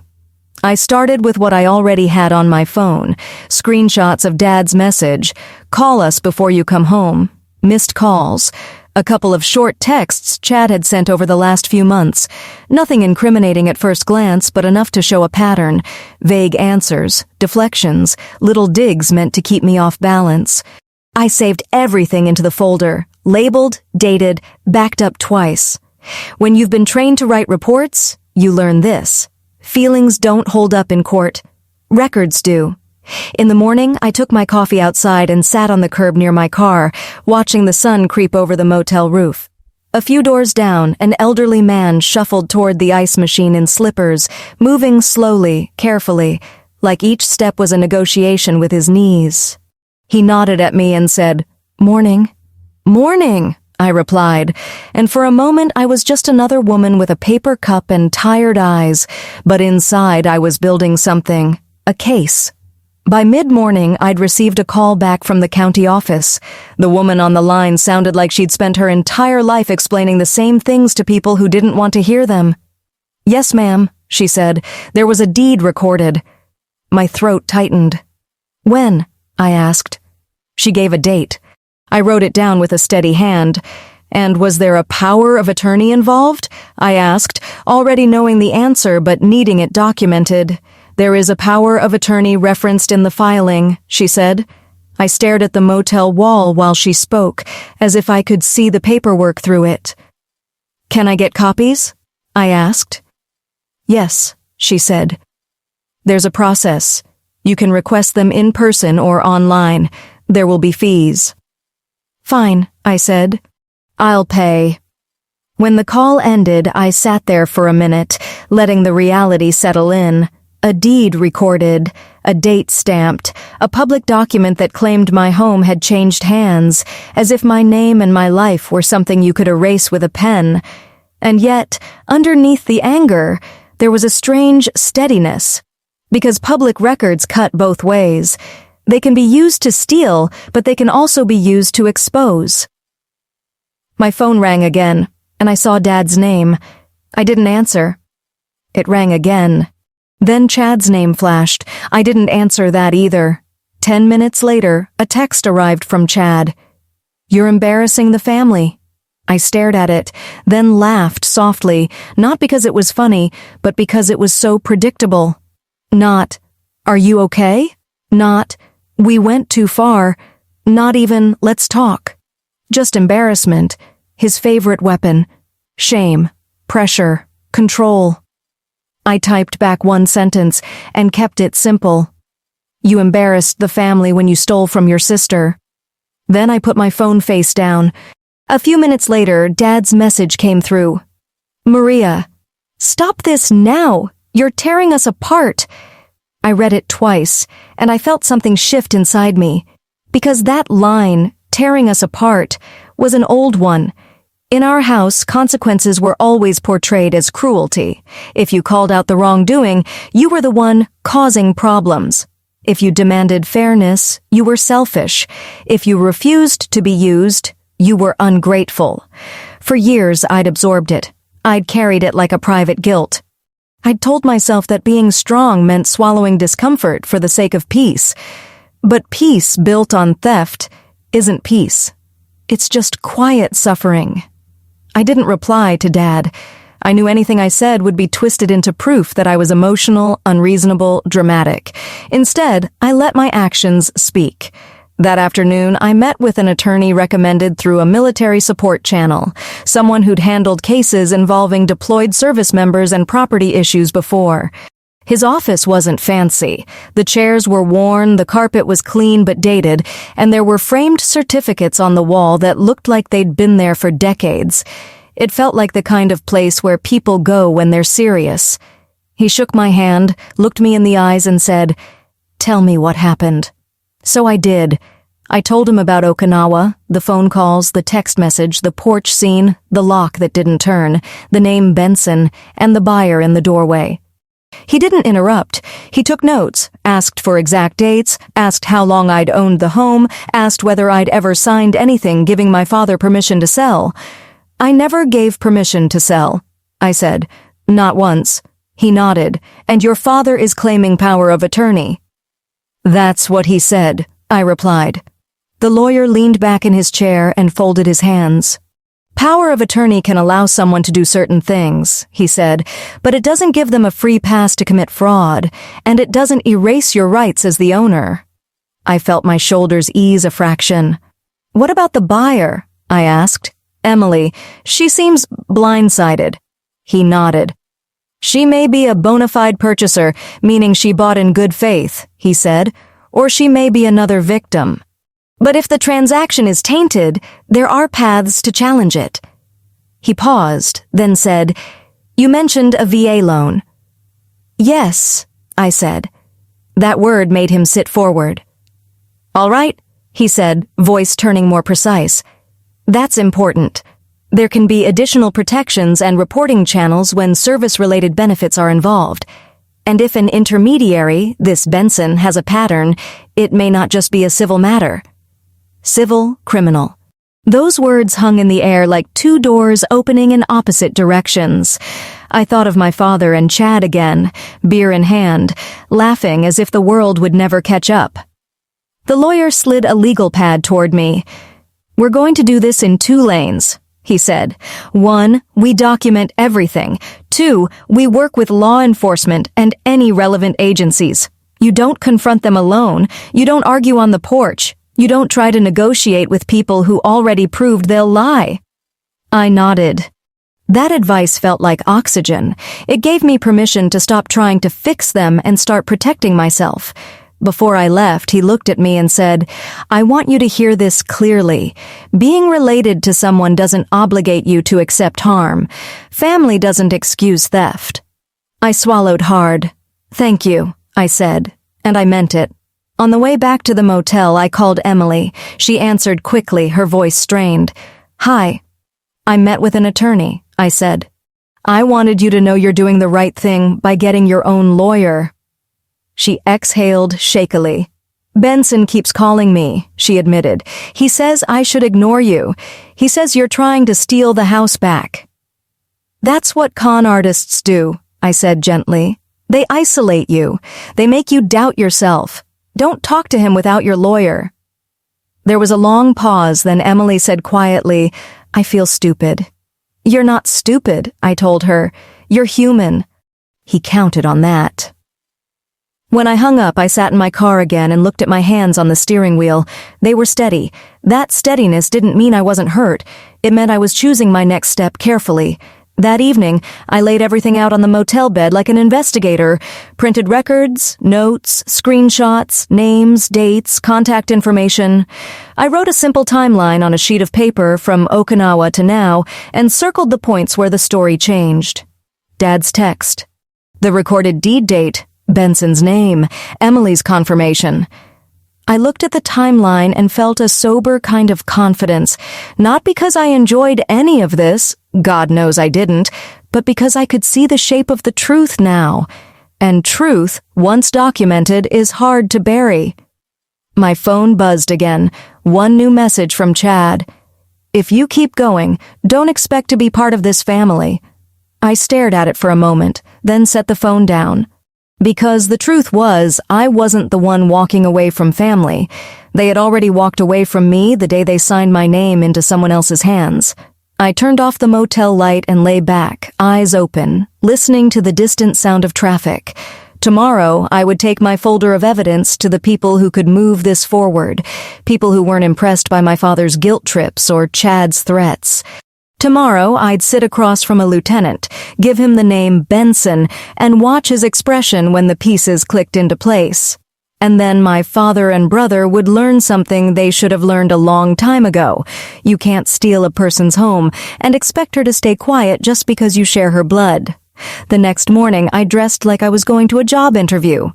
I started with what I already had on my phone, screenshots of Dad's message, "Call us before you come home," missed calls, a couple of short texts Chad had sent over the last few months, nothing incriminating at first glance, but enough to show a pattern, vague answers, deflections, little digs meant to keep me off balance. I saved everything into the folder, labeled, dated, backed up twice. When you've been trained to write reports, you learn this. Feelings don't hold up in court. Records do. In the morning, I took my coffee outside and sat on the curb near my car, watching the sun creep over the motel roof. A few doors down, an elderly man shuffled toward the ice machine in slippers, moving slowly, carefully, like each step was a negotiation with his knees. He nodded at me and said, "Morning." "Morning," I replied, and for a moment I was just another woman with a paper cup and tired eyes, but inside I was building something, a case. By mid-morning, I'd received a call back from the county office. The woman on the line sounded like she'd spent her entire life explaining the same things to people who didn't want to hear them. "Yes, ma'am," she said. "There was a deed recorded." My throat tightened. "When?" I asked. She gave a date. I wrote it down with a steady hand. "And was there a power of attorney involved?" I asked, already knowing the answer but needing it documented. "There is a power of attorney referenced in the filing," she said. I stared at the motel wall while she spoke, as if I could see the paperwork through it. "Can I get copies?" I asked. "Yes," she said. "There's a process. You can request them in person or online. There will be fees." "Fine," I said. "I'll pay." When the call ended, I sat there for a minute, letting the reality settle in. A deed recorded, a date stamped, a public document that claimed my home had changed hands, as if my name and my life were something you could erase with a pen. And yet, underneath the anger, there was a strange steadiness. Because public records cut both ways. They can be used to steal, but they can also be used to expose. My phone rang again, and I saw Dad's name. I didn't answer. It rang again. Then Chad's name flashed. I didn't answer that either. 10 minutes later, a text arrived from Chad. "You're embarrassing the family." I stared at it, then laughed softly, not because it was funny, but because it was so predictable. Not, "Are you okay?" Not, "We went too far." Not even, "Let's talk." Just embarrassment, his favorite weapon. Shame, pressure, control. I typed back one sentence and kept it simple. "You embarrassed the family when you stole from your sister." Then I put my phone face down. A few minutes later, Dad's message came through. "Maria, stop this now. You're tearing us apart." I read it twice, and I felt something shift inside me. Because that line, "tearing us apart," was an old one. In our house, consequences were always portrayed as cruelty. If you called out the wrongdoing, you were the one causing problems. If you demanded fairness, you were selfish. If you refused to be used, you were ungrateful. For years, I'd absorbed it. I'd carried it like a private guilt. I'd told myself that being strong meant swallowing discomfort for the sake of peace. But peace built on theft isn't peace. It's just quiet suffering. I didn't reply to Dad. I knew anything I said would be twisted into proof that I was emotional, unreasonable, dramatic. Instead, I let my actions speak. That afternoon, I met with an attorney recommended through a military support channel, someone who'd handled cases involving deployed service members and property issues before. His office wasn't fancy. The chairs were worn, the carpet was clean but dated, and there were framed certificates on the wall that looked like they'd been there for decades. It felt like the kind of place where people go when they're serious. He shook my hand, looked me in the eyes, and said, "Tell me what happened." So I did. I told him about Okinawa, the phone calls, the text message, the porch scene, the lock that didn't turn, the name Benson, and the buyer in the doorway. He didn't interrupt. He took notes, asked for exact dates, asked how long I'd owned the home, asked whether I'd ever signed anything giving my father permission to sell. "I never gave permission to sell," I said. "Not once." He nodded. "And your father is claiming power of attorney." "That's what he said," I replied. The lawyer leaned back in his chair and folded his hands. "Power of attorney can allow someone to do certain things," he said, "but it doesn't give them a free pass to commit fraud, and it doesn't erase your rights as the owner." I felt my shoulders ease a fraction. "What about the buyer?" I asked. "Emily. She seems blindsided." He nodded. "She may be a bona fide purchaser, meaning she bought in good faith," he said, "or she may be another victim. But if the transaction is tainted, there are paths to challenge it." He paused, then said, "You mentioned a VA loan." "Yes," I said. That word made him sit forward. "All right," he said, voice turning more precise. That's important. There can be additional protections and reporting channels when service-related benefits are involved. And if an intermediary, this Benson, has a pattern, it may not just be a civil matter. Civil, criminal. Those words hung in the air like two doors opening in opposite directions. I thought of my father and Chad again, beer in hand, laughing as if the world would never catch up. The lawyer slid a legal pad toward me. "We're going to do this in 2 lanes," he said. 1, we document everything. 2, we work with law enforcement and any relevant agencies. You don't confront them alone. You don't argue on the porch. You don't try to negotiate with people who already proved they'll lie. I nodded. That advice felt like oxygen. It gave me permission to stop trying to fix them and start protecting myself. Before I left, he looked at me and said, "I want you to hear this clearly. Being related to someone doesn't obligate you to accept harm. Family doesn't excuse theft." I swallowed hard. "Thank you," I said, and I meant it. On the way back to the motel, I called Emily. She answered quickly, her voice strained. "Hi. I met with an attorney," I said. "I wanted you to know you're doing the right thing by getting your own lawyer." She exhaled shakily. "Benson keeps calling me," she admitted. "He says I should ignore you. He says you're trying to steal the house back." "That's what con artists do," I said gently. "They isolate you. They make you doubt yourself. Don't talk to him without your lawyer." There was a long pause, then Emily said quietly, "I feel stupid." "You're not stupid," I told her. "You're human." He counted on that. When I hung up, I sat in my car again and looked at my hands on the steering wheel. They were steady. That steadiness didn't mean I wasn't hurt. It meant I was choosing my next step carefully. That evening, I laid everything out on the motel bed like an investigator, printed records, notes, screenshots, names, dates, contact information. I wrote a simple timeline on a sheet of paper from Okinawa to now and circled the points where the story changed. Dad's text. The recorded deed date. Benson's name. Emily's confirmation. I looked at the timeline and felt a sober kind of confidence, not because I enjoyed any of this, God knows I didn't, but because I could see the shape of the truth now. And truth, once documented, is hard to bury. My phone buzzed again. One new message from Chad. "If you keep going, don't expect to be part of this family." I stared at it for a moment, then set the phone down. Because the truth was, I wasn't the one walking away from family. They had already walked away from me the day they signed my name into someone else's hands. I turned off the motel light and lay back, eyes open, listening to the distant sound of traffic. Tomorrow, I would take my folder of evidence to the people who could move this forward, people who weren't impressed by my father's guilt trips or Chad's threats. Tomorrow, I'd sit across from a lieutenant, give him the name Benson, and watch his expression when the pieces clicked into place. And then my father and brother would learn something they should have learned a long time ago. You can't steal a person's home and expect her to stay quiet just because you share her blood. The next morning, I dressed like I was going to a job interview.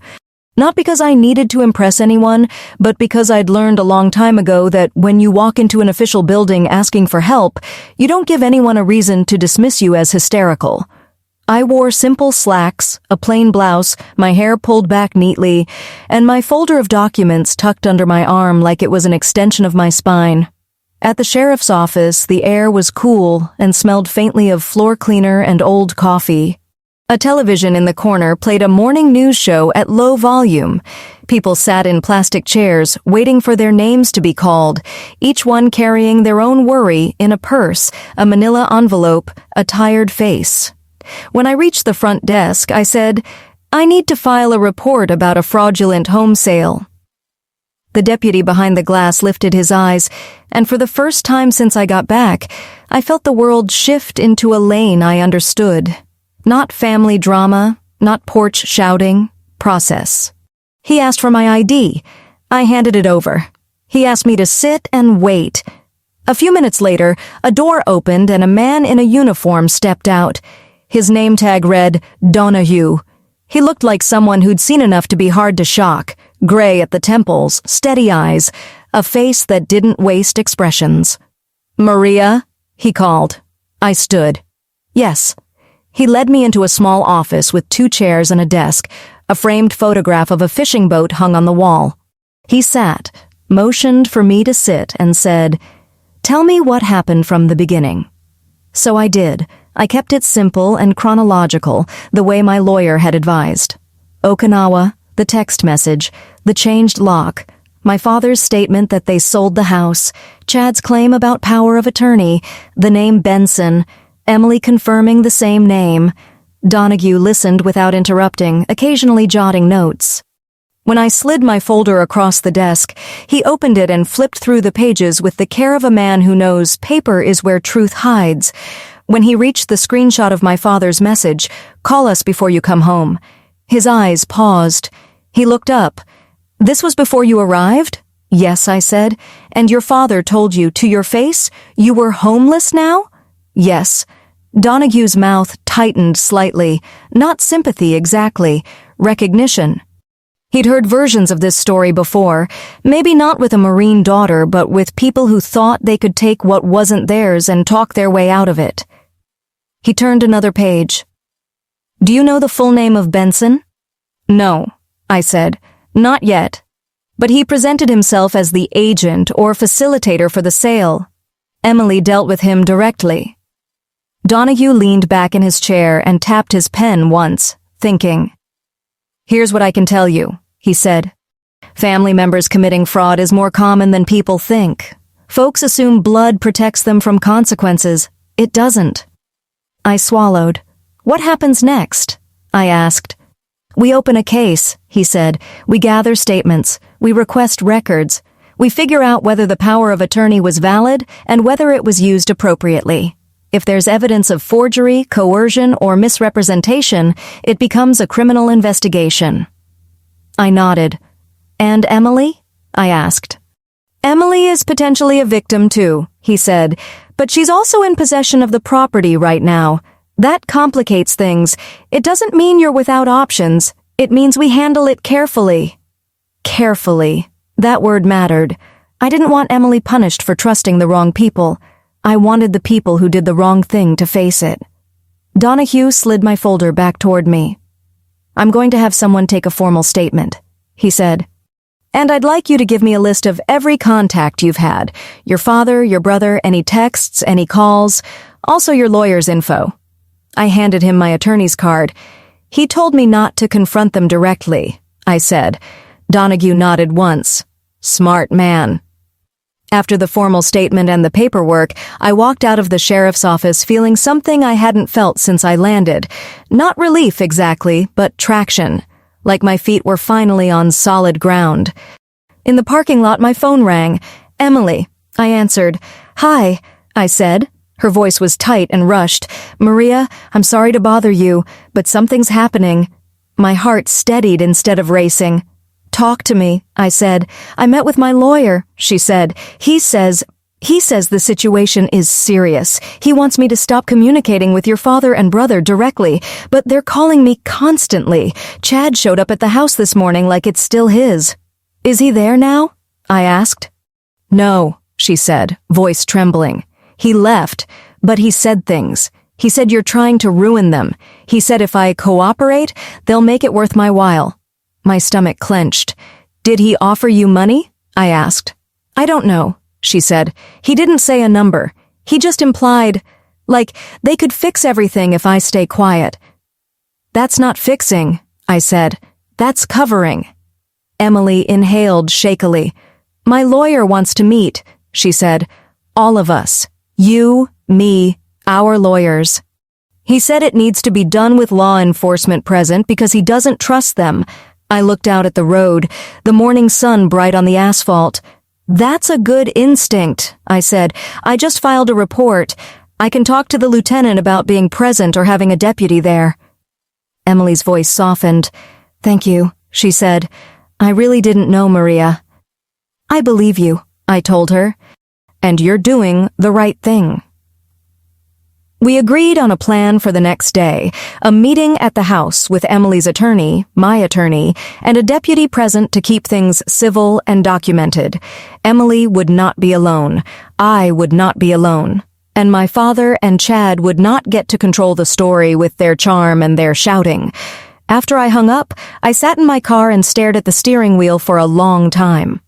Not because I needed to impress anyone, but because I'd learned a long time ago that when you walk into an official building asking for help, you don't give anyone a reason to dismiss you as hysterical. I wore simple slacks, a plain blouse, my hair pulled back neatly, and my folder of documents tucked under my arm like it was an extension of my spine. At the sheriff's office, the air was cool and smelled faintly of floor cleaner and old coffee. A television in the corner played a morning news show at low volume. People sat in plastic chairs, waiting for their names to be called, each one carrying their own worry in a purse, a manila envelope, a tired face. When I reached the front desk, I said, "I need to file a report about a fraudulent home sale." The deputy behind the glass lifted his eyes, and for the first time since I got back, I felt the world shift into a lane I understood. Not family drama, not porch shouting, process. He asked for my ID. I handed it over. He asked me to sit and wait. A few minutes later, a door opened and a man in a uniform stepped out. His name tag read, Donahue. He looked like someone who'd seen enough to be hard to shock, gray at the temples, steady eyes, a face that didn't waste expressions. Maria, he called. I stood. Yes. He led me into a small office with 2 chairs and a desk, a framed photograph of a fishing boat hung on the wall. He sat, motioned for me to sit, and said, "Tell me what happened from the beginning." So I did. I kept it simple and chronological, the way my lawyer had advised. Okinawa, the text message, the changed lock, my father's statement that they sold the house, Chad's claim about power of attorney, the name Benson, Emily confirming the same name. Donahue listened without interrupting, occasionally jotting notes. When I slid my folder across the desk, he opened it and flipped through the pages with the care of a man who knows paper is where truth hides. When he reached the screenshot of my father's message, "Call us before you come home," his eyes paused. He looked up. "This was before you arrived?" "Yes," I said. "And your father told you to your face you were homeless now?" "Yes." Donahue's mouth tightened slightly, not sympathy exactly, recognition. He'd heard versions of this story before, maybe not with a Marine daughter, but with people who thought they could take what wasn't theirs and talk their way out of it. He turned another page. "Do you know the full name of Benson?" "No," I said. "Not yet." But he presented himself as the agent or facilitator for the sale. Emily dealt with him directly. Donahue leaned back in his chair and tapped his pen once, thinking. "Here's what I can tell you," he said. "Family members committing fraud is more common than people think. Folks assume blood protects them from consequences. It doesn't." I swallowed. "What happens next?" I asked. "We open a case," he said. "We gather statements. We request records. We figure out whether the power of attorney was valid and whether it was used appropriately. If there's evidence of forgery, coercion, or misrepresentation, it becomes a criminal investigation." I nodded. "And Emily?" I asked. "Emily is potentially a victim too," he said, "but she's also in possession of the property right now. That complicates things. It doesn't mean you're without options. It means we handle it carefully." Carefully. That word mattered. I didn't want Emily punished for trusting the wrong people. I wanted the people who did the wrong thing to face it. Donahue slid my folder back toward me. "I'm going to have someone take a formal statement," he said. "And I'd like you to give me a list of every contact you've had. Your father, your brother, any texts, any calls, also your lawyer's info." I handed him my attorney's card. "He told me not to confront them directly," I said. Donahue nodded once. "Smart man." After the formal statement and the paperwork, I walked out of the sheriff's office feeling something I hadn't felt since I landed. Not relief exactly, but traction. Like my feet were finally on solid ground. In the parking lot, my phone rang. "Emily," I answered. "Hi," I said. Her voice was tight and rushed. "Maria, I'm sorry to bother you, but something's happening." My heart steadied instead of racing. "Talk to me," I said. "I met with my lawyer," she said. He says the situation is serious. He wants me to stop communicating with your father and brother directly, but they're calling me constantly. Chad showed up at the house this morning like it's still his." "Is he there now?" I asked. "No," she said, voice trembling. "He left, but he said things. He said you're trying to ruin them. He said if I cooperate, they'll make it worth my while." My stomach clenched. "Did he offer you money?" I asked. "I don't know," she said. "He didn't say a number. He just implied, like, they could fix everything if I stay quiet." "That's not fixing," I said. "That's covering." Emily inhaled shakily. "My lawyer wants to meet," she said. "All of us. You, me, our lawyers. He said it needs to be done with law enforcement present because he doesn't trust them." I looked out at the road, the morning sun bright on the asphalt. "That's a good instinct," I said. "I just filed a report. I can talk to the lieutenant about being present or having a deputy there." Emily's voice softened. "Thank you," she said. "I really didn't know, Maria." "I believe you," I told her. "And you're doing the right thing." We agreed on a plan for the next day, a meeting at the house with Emily's attorney, my attorney, and a deputy present to keep things civil and documented. Emily would not be alone. I would not be alone. And my father and Chad would not get to control the story with their charm and their shouting. After I hung up, I sat in my car and stared at the steering wheel for a long time.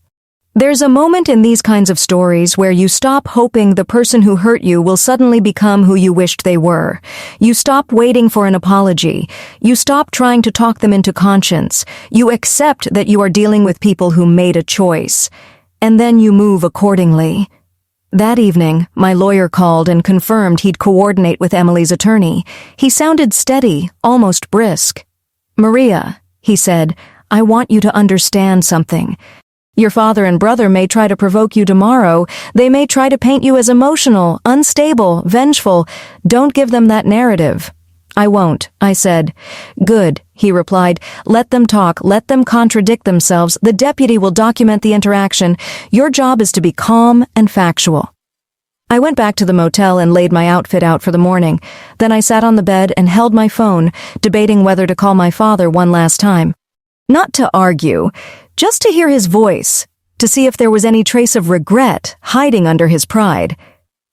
There's a moment in these kinds of stories where you stop hoping the person who hurt you will suddenly become who you wished they were. You stop waiting for an apology. You stop trying to talk them into conscience. You accept that you are dealing with people who made a choice. And then you move accordingly. That evening, my lawyer called and confirmed he'd coordinate with Emily's attorney. He sounded steady, almost brisk. "Maria," he said, "I want you to understand something. Your father and brother may try to provoke you tomorrow. They may try to paint you as emotional, unstable, vengeful. Don't give them that narrative." "I won't," I said. "Good," he replied. "Let them talk. Let them contradict themselves. The deputy will document the interaction. Your job is to be calm and factual." I went back to the motel and laid my outfit out for the morning. Then I sat on the bed and held my phone, debating whether to call my father one last time. Not to argue, just to hear his voice, to see if there was any trace of regret hiding under his pride.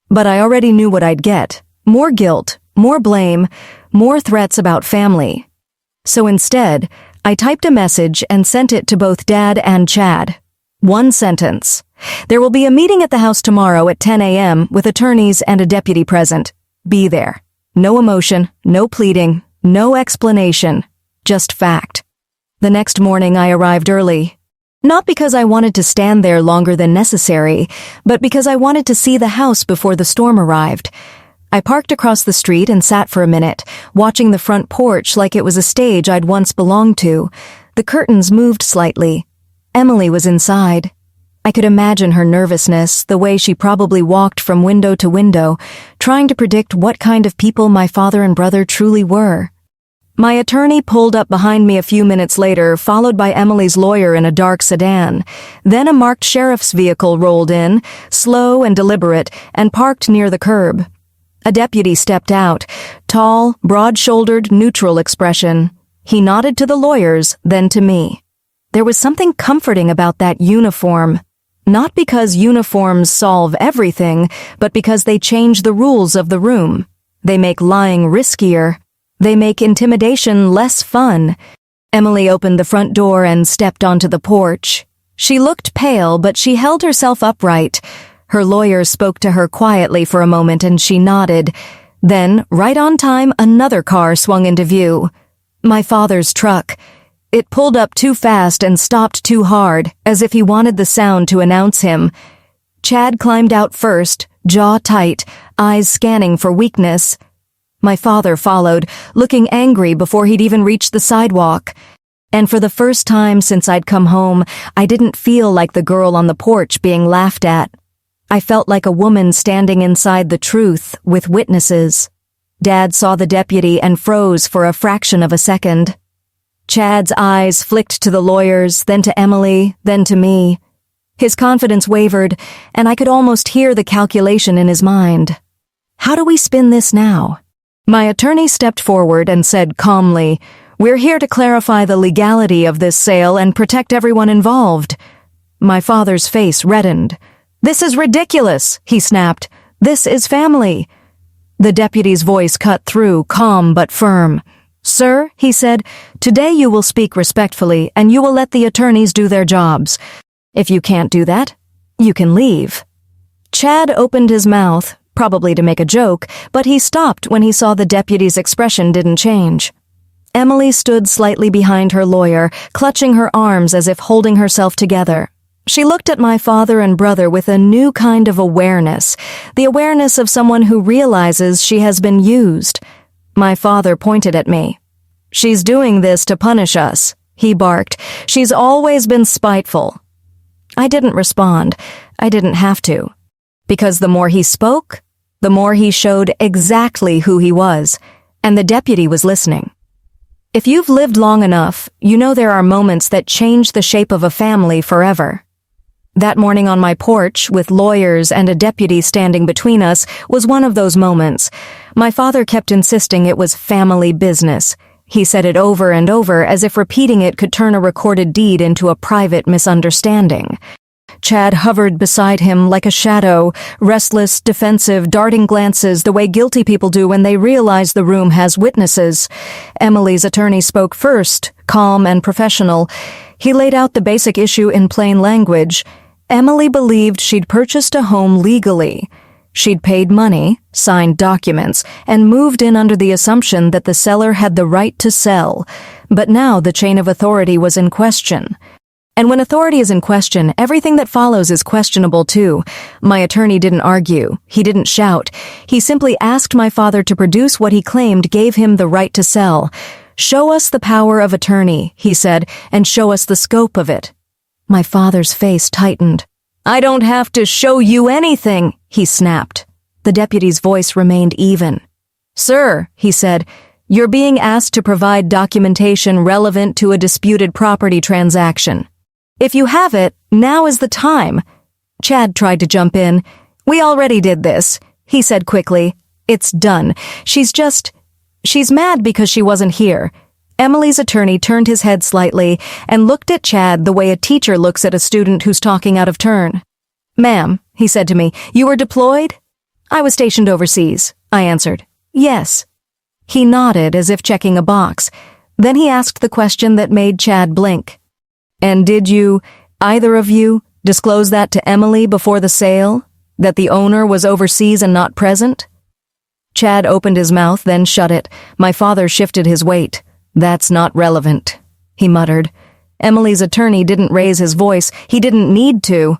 But I already knew what I'd get. More guilt, more blame, more threats about family. So instead, I typed a message and sent it to both Dad and Chad. One sentence. "There will be a meeting at the house tomorrow at 10 a.m. with attorneys and a deputy present. Be there. No emotion, no pleading, no explanation. Just fact." The next morning I arrived early. Not because I wanted to stand there longer than necessary, but because I wanted to see the house before the storm arrived. I parked across the street and sat for a minute, watching the front porch like it was a stage I'd once belonged to. The curtains moved slightly. Emily was inside. I could imagine her nervousness, the way she probably walked from window to window, trying to predict what kind of people my father and brother truly were. My attorney pulled up behind me a few minutes later, followed by Emily's lawyer in a dark sedan. Then a marked sheriff's vehicle rolled in, slow and deliberate, and parked near the curb. A deputy stepped out, tall, broad-shouldered, neutral expression. He nodded to the lawyers, then to me. There was something comforting about that uniform. Not because uniforms solve everything, but because they change the rules of the room. They make lying riskier. They make intimidation less fun. Emily opened the front door and stepped onto the porch. She looked pale, but she held herself upright. Her lawyer spoke to her quietly for a moment and she nodded. Then, right on time, another car swung into view. My father's truck. It pulled up too fast and stopped too hard, as if he wanted the sound to announce him. Chad climbed out first, jaw tight, eyes scanning for weakness. My father followed, looking angry before he'd even reached the sidewalk. And for the first time since I'd come home, I didn't feel like the girl on the porch being laughed at. I felt like a woman standing inside the truth with witnesses. Dad saw the deputy and froze for a fraction of a second. Chad's eyes flicked to the lawyers, then to Emily, then to me. His confidence wavered, and I could almost hear the calculation in his mind. How do we spin this now? My attorney stepped forward and said calmly, "We're here to clarify the legality of this sale and protect everyone involved." My father's face reddened. "This is ridiculous," he snapped. "This is family." The deputy's voice cut through, calm but firm. "Sir," he said, "today you will speak respectfully and you will let the attorneys do their jobs. If you can't do that, you can leave." Chad opened his mouth, probably to make a joke, but he stopped when he saw the deputy's expression didn't change. Emily stood slightly behind her lawyer, clutching her arms as if holding herself together. She looked at my father and brother with a new kind of awareness, the awareness of someone who realizes she has been used. My father pointed at me. "She's doing this to punish us," he barked. "She's always been spiteful." I didn't respond. I didn't have to. Because the more he spoke, the more he showed exactly who he was, and the deputy was listening. If you've lived long enough, you know there are moments that change the shape of a family forever. That morning on my porch, with lawyers and a deputy standing between us, was one of those moments. My father kept insisting it was family business. He said it over and over, as if repeating it could turn a recorded deed into a private misunderstanding. Chad hovered beside him like a shadow, restless, defensive, darting glances the way guilty people do when they realize the room has witnesses. Emily's attorney spoke first, calm and professional. He laid out the basic issue in plain language. Emily believed she'd purchased a home legally. She'd paid money, signed documents, and moved in under the assumption that the seller had the right to sell. But now the chain of authority was in question. And when authority is in question, everything that follows is questionable too. My attorney didn't argue. He didn't shout. He simply asked my father to produce what he claimed gave him the right to sell. "Show us the power of attorney," he said, "and show us the scope of it." My father's face tightened. "I don't have to show you anything," he snapped. The deputy's voice remained even. "Sir," he said, "you're being asked to provide documentation relevant to a disputed property transaction. If you have it, now is the time." Chad tried to jump in. "We already did this," he said quickly. "It's done. She's mad because she wasn't here." Emily's attorney turned his head slightly and looked at Chad the way a teacher looks at a student who's talking out of turn. "Ma'am," he said to me, "you were deployed?" "I was stationed overseas," I answered. "Yes." He nodded as if checking a box. Then he asked the question that made Chad blink. "And did you, either of you, disclose that to Emily before the sale? That the owner was overseas and not present?" Chad opened his mouth, then shut it. My father shifted his weight. "That's not relevant," he muttered. Emily's attorney didn't raise his voice. He didn't need to.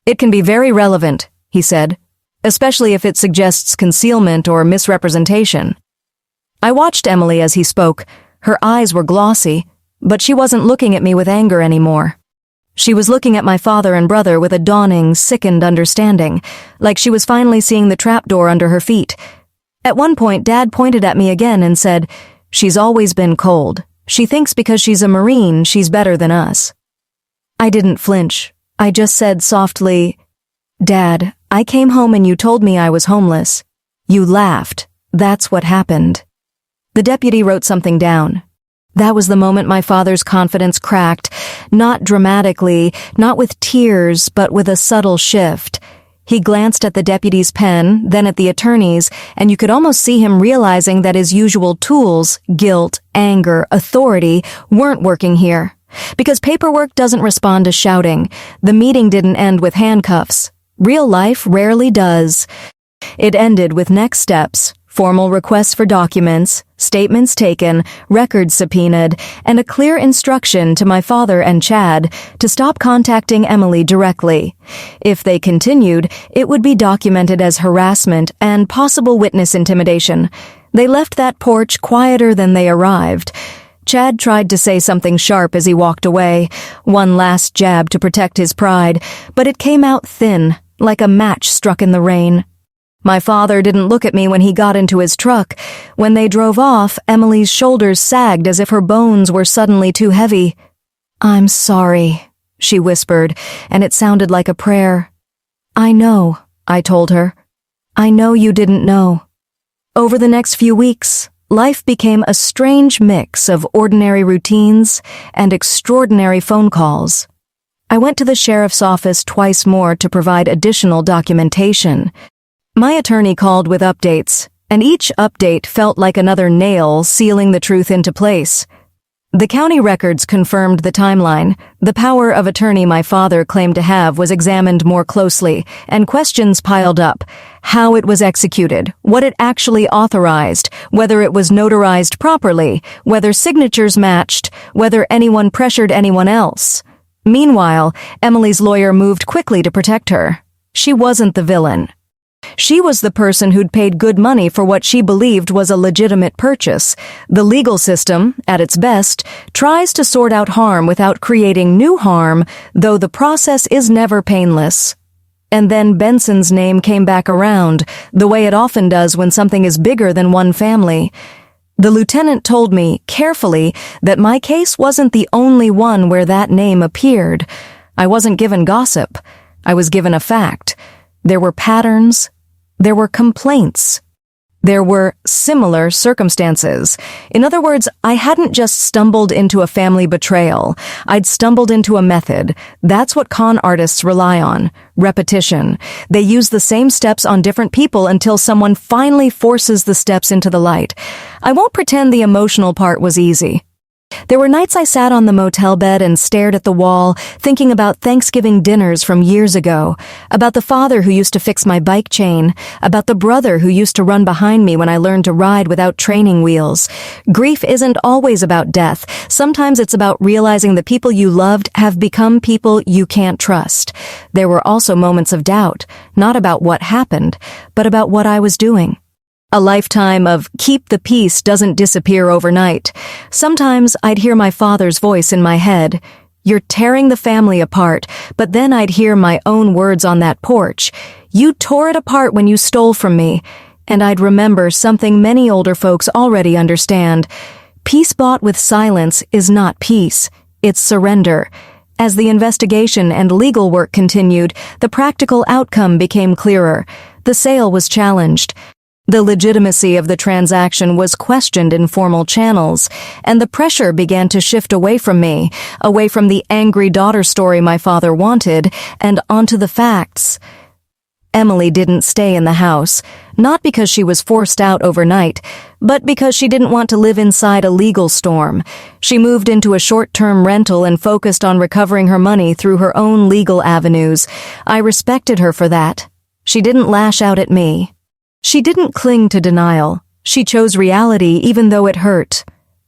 "It can be very relevant," he said, "especially if it suggests concealment or misrepresentation." I watched Emily as he spoke. Her eyes were glossy, but she wasn't looking at me with anger anymore. She was looking at my father and brother with a dawning, sickened understanding, like she was finally seeing the trapdoor under her feet. At one point, Dad pointed at me again and said, "She's always been cold. She thinks because she's a Marine, she's better than us." I didn't flinch. I just said softly, "Dad, I came home and you told me I was homeless. You laughed. That's what happened." The deputy wrote something down. That was the moment my father's confidence cracked, not dramatically, not with tears, but with a subtle shift. He glanced at the deputy's pen, then at the attorney's, and you could almost see him realizing that his usual tools, guilt, anger, authority, weren't working here. Because paperwork doesn't respond to shouting. The meeting didn't end with handcuffs. Real life rarely does. It ended with next steps, formal requests for documents, statements taken, records subpoenaed, and a clear instruction to my father and Chad to stop contacting Emily directly. If they continued, it would be documented as harassment and possible witness intimidation. They left that porch quieter than they arrived. Chad tried to say something sharp as he walked away, one last jab to protect his pride, but it came out thin, like a match struck in the rain. My father didn't look at me when he got into his truck. When they drove off, Emily's shoulders sagged as if her bones were suddenly too heavy. "I'm sorry," she whispered, and it sounded like a prayer. "I know," I told her. "I know you didn't know." Over the next few weeks, life became a strange mix of ordinary routines and extraordinary phone calls. I went to the sheriff's office twice more to provide additional documentation. My attorney called with updates, and each update felt like another nail sealing the truth into place. The county records confirmed the timeline. The power of attorney my father claimed to have was examined more closely, and questions piled up. How it was executed, what it actually authorized, whether it was notarized properly, whether signatures matched, whether anyone pressured anyone else. Meanwhile, Emily's lawyer moved quickly to protect her. She wasn't the villain. She was the person who'd paid good money for what she believed was a legitimate purchase. The legal system, at its best, tries to sort out harm without creating new harm, though the process is never painless. And then Benson's name came back around, the way it often does when something is bigger than one family. The lieutenant told me, carefully, that my case wasn't the only one where that name appeared. I wasn't given gossip. I was given a fact. There were patterns. There were complaints. There were similar circumstances. In other words, I hadn't just stumbled into a family betrayal. I'd stumbled into a method. That's what con artists rely on. Repetition. They use the same steps on different people until someone finally forces the steps into the light. I won't pretend the emotional part was easy. There were nights I sat on the motel bed and stared at the wall, thinking about Thanksgiving dinners from years ago, about the father who used to fix my bike chain, about the brother who used to run behind me when I learned to ride without training wheels. Grief isn't always about death. Sometimes it's about realizing the people you loved have become people you can't trust. There were also moments of doubt, not about what happened, but about what I was doing. A lifetime of keep the peace doesn't disappear overnight. Sometimes I'd hear my father's voice in my head. You're tearing the family apart, but then I'd hear my own words on that porch. You tore it apart when you stole from me. And I'd remember something many older folks already understand. Peace bought with silence is not peace. It's surrender. As the investigation and legal work continued, the practical outcome became clearer. The sale was challenged. The legitimacy of the transaction was questioned in formal channels, and the pressure began to shift away from me, away from the angry daughter story my father wanted, and onto the facts. Emily didn't stay in the house, not because she was forced out overnight, but because she didn't want to live inside a legal storm. She moved into a short-term rental and focused on recovering her money through her own legal avenues. I respected her for that. She didn't lash out at me. She didn't cling to denial. She chose reality even though it hurt.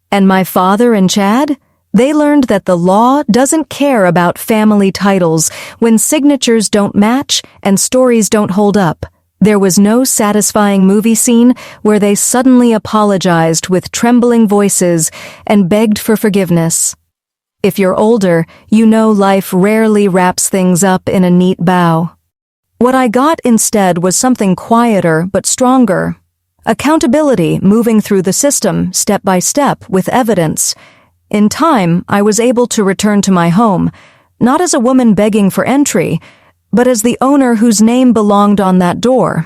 And my father and Chad? They learned that the law doesn't care about family titles when signatures don't match and stories don't hold up. There was no satisfying movie scene where they suddenly apologized with trembling voices and begged for forgiveness. If you're older, you know life rarely wraps things up in a neat bow. What I got instead was something quieter but stronger. Accountability moving through the system, step by step, with evidence. In time, I was able to return to my home, not as a woman begging for entry, but as the owner whose name belonged on that door.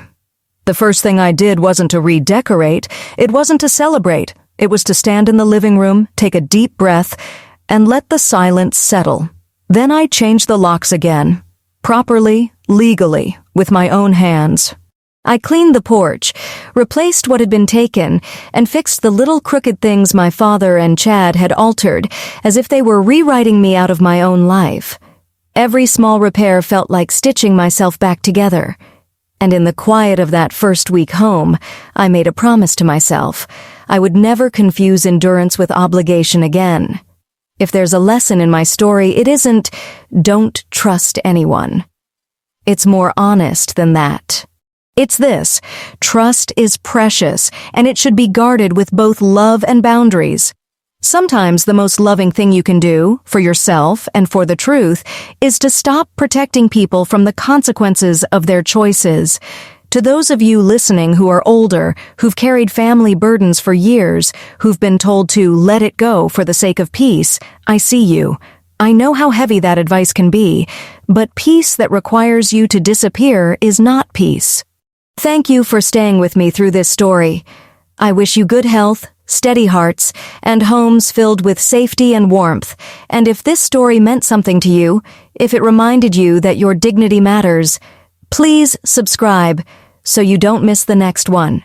The first thing I did wasn't to redecorate, it wasn't to celebrate, it was to stand in the living room, take a deep breath, and let the silence settle. Then I changed the locks again. Properly, legally, with my own hands. I cleaned the porch, replaced what had been taken, and fixed the little crooked things my father and Chad had altered, as if they were rewriting me out of my own life. Every small repair felt like stitching myself back together. And in the quiet of that first week home, I made a promise to myself. I would never confuse endurance with obligation again. If there's a lesson in my story, it isn't, don't trust anyone. It's more honest than that. It's this, trust is precious, and it should be guarded with both love and boundaries. Sometimes the most loving thing you can do, for yourself and for the truth, is to stop protecting people from the consequences of their choices. To those of you listening who are older, who've carried family burdens for years, who've been told to let it go for the sake of peace, I see you. I know how heavy that advice can be, but peace that requires you to disappear is not peace. Thank you for staying with me through this story. I wish you good health, steady hearts, and homes filled with safety and warmth. And if this story meant something to you, if it reminded you that your dignity matters, please subscribe so you don't miss the next one.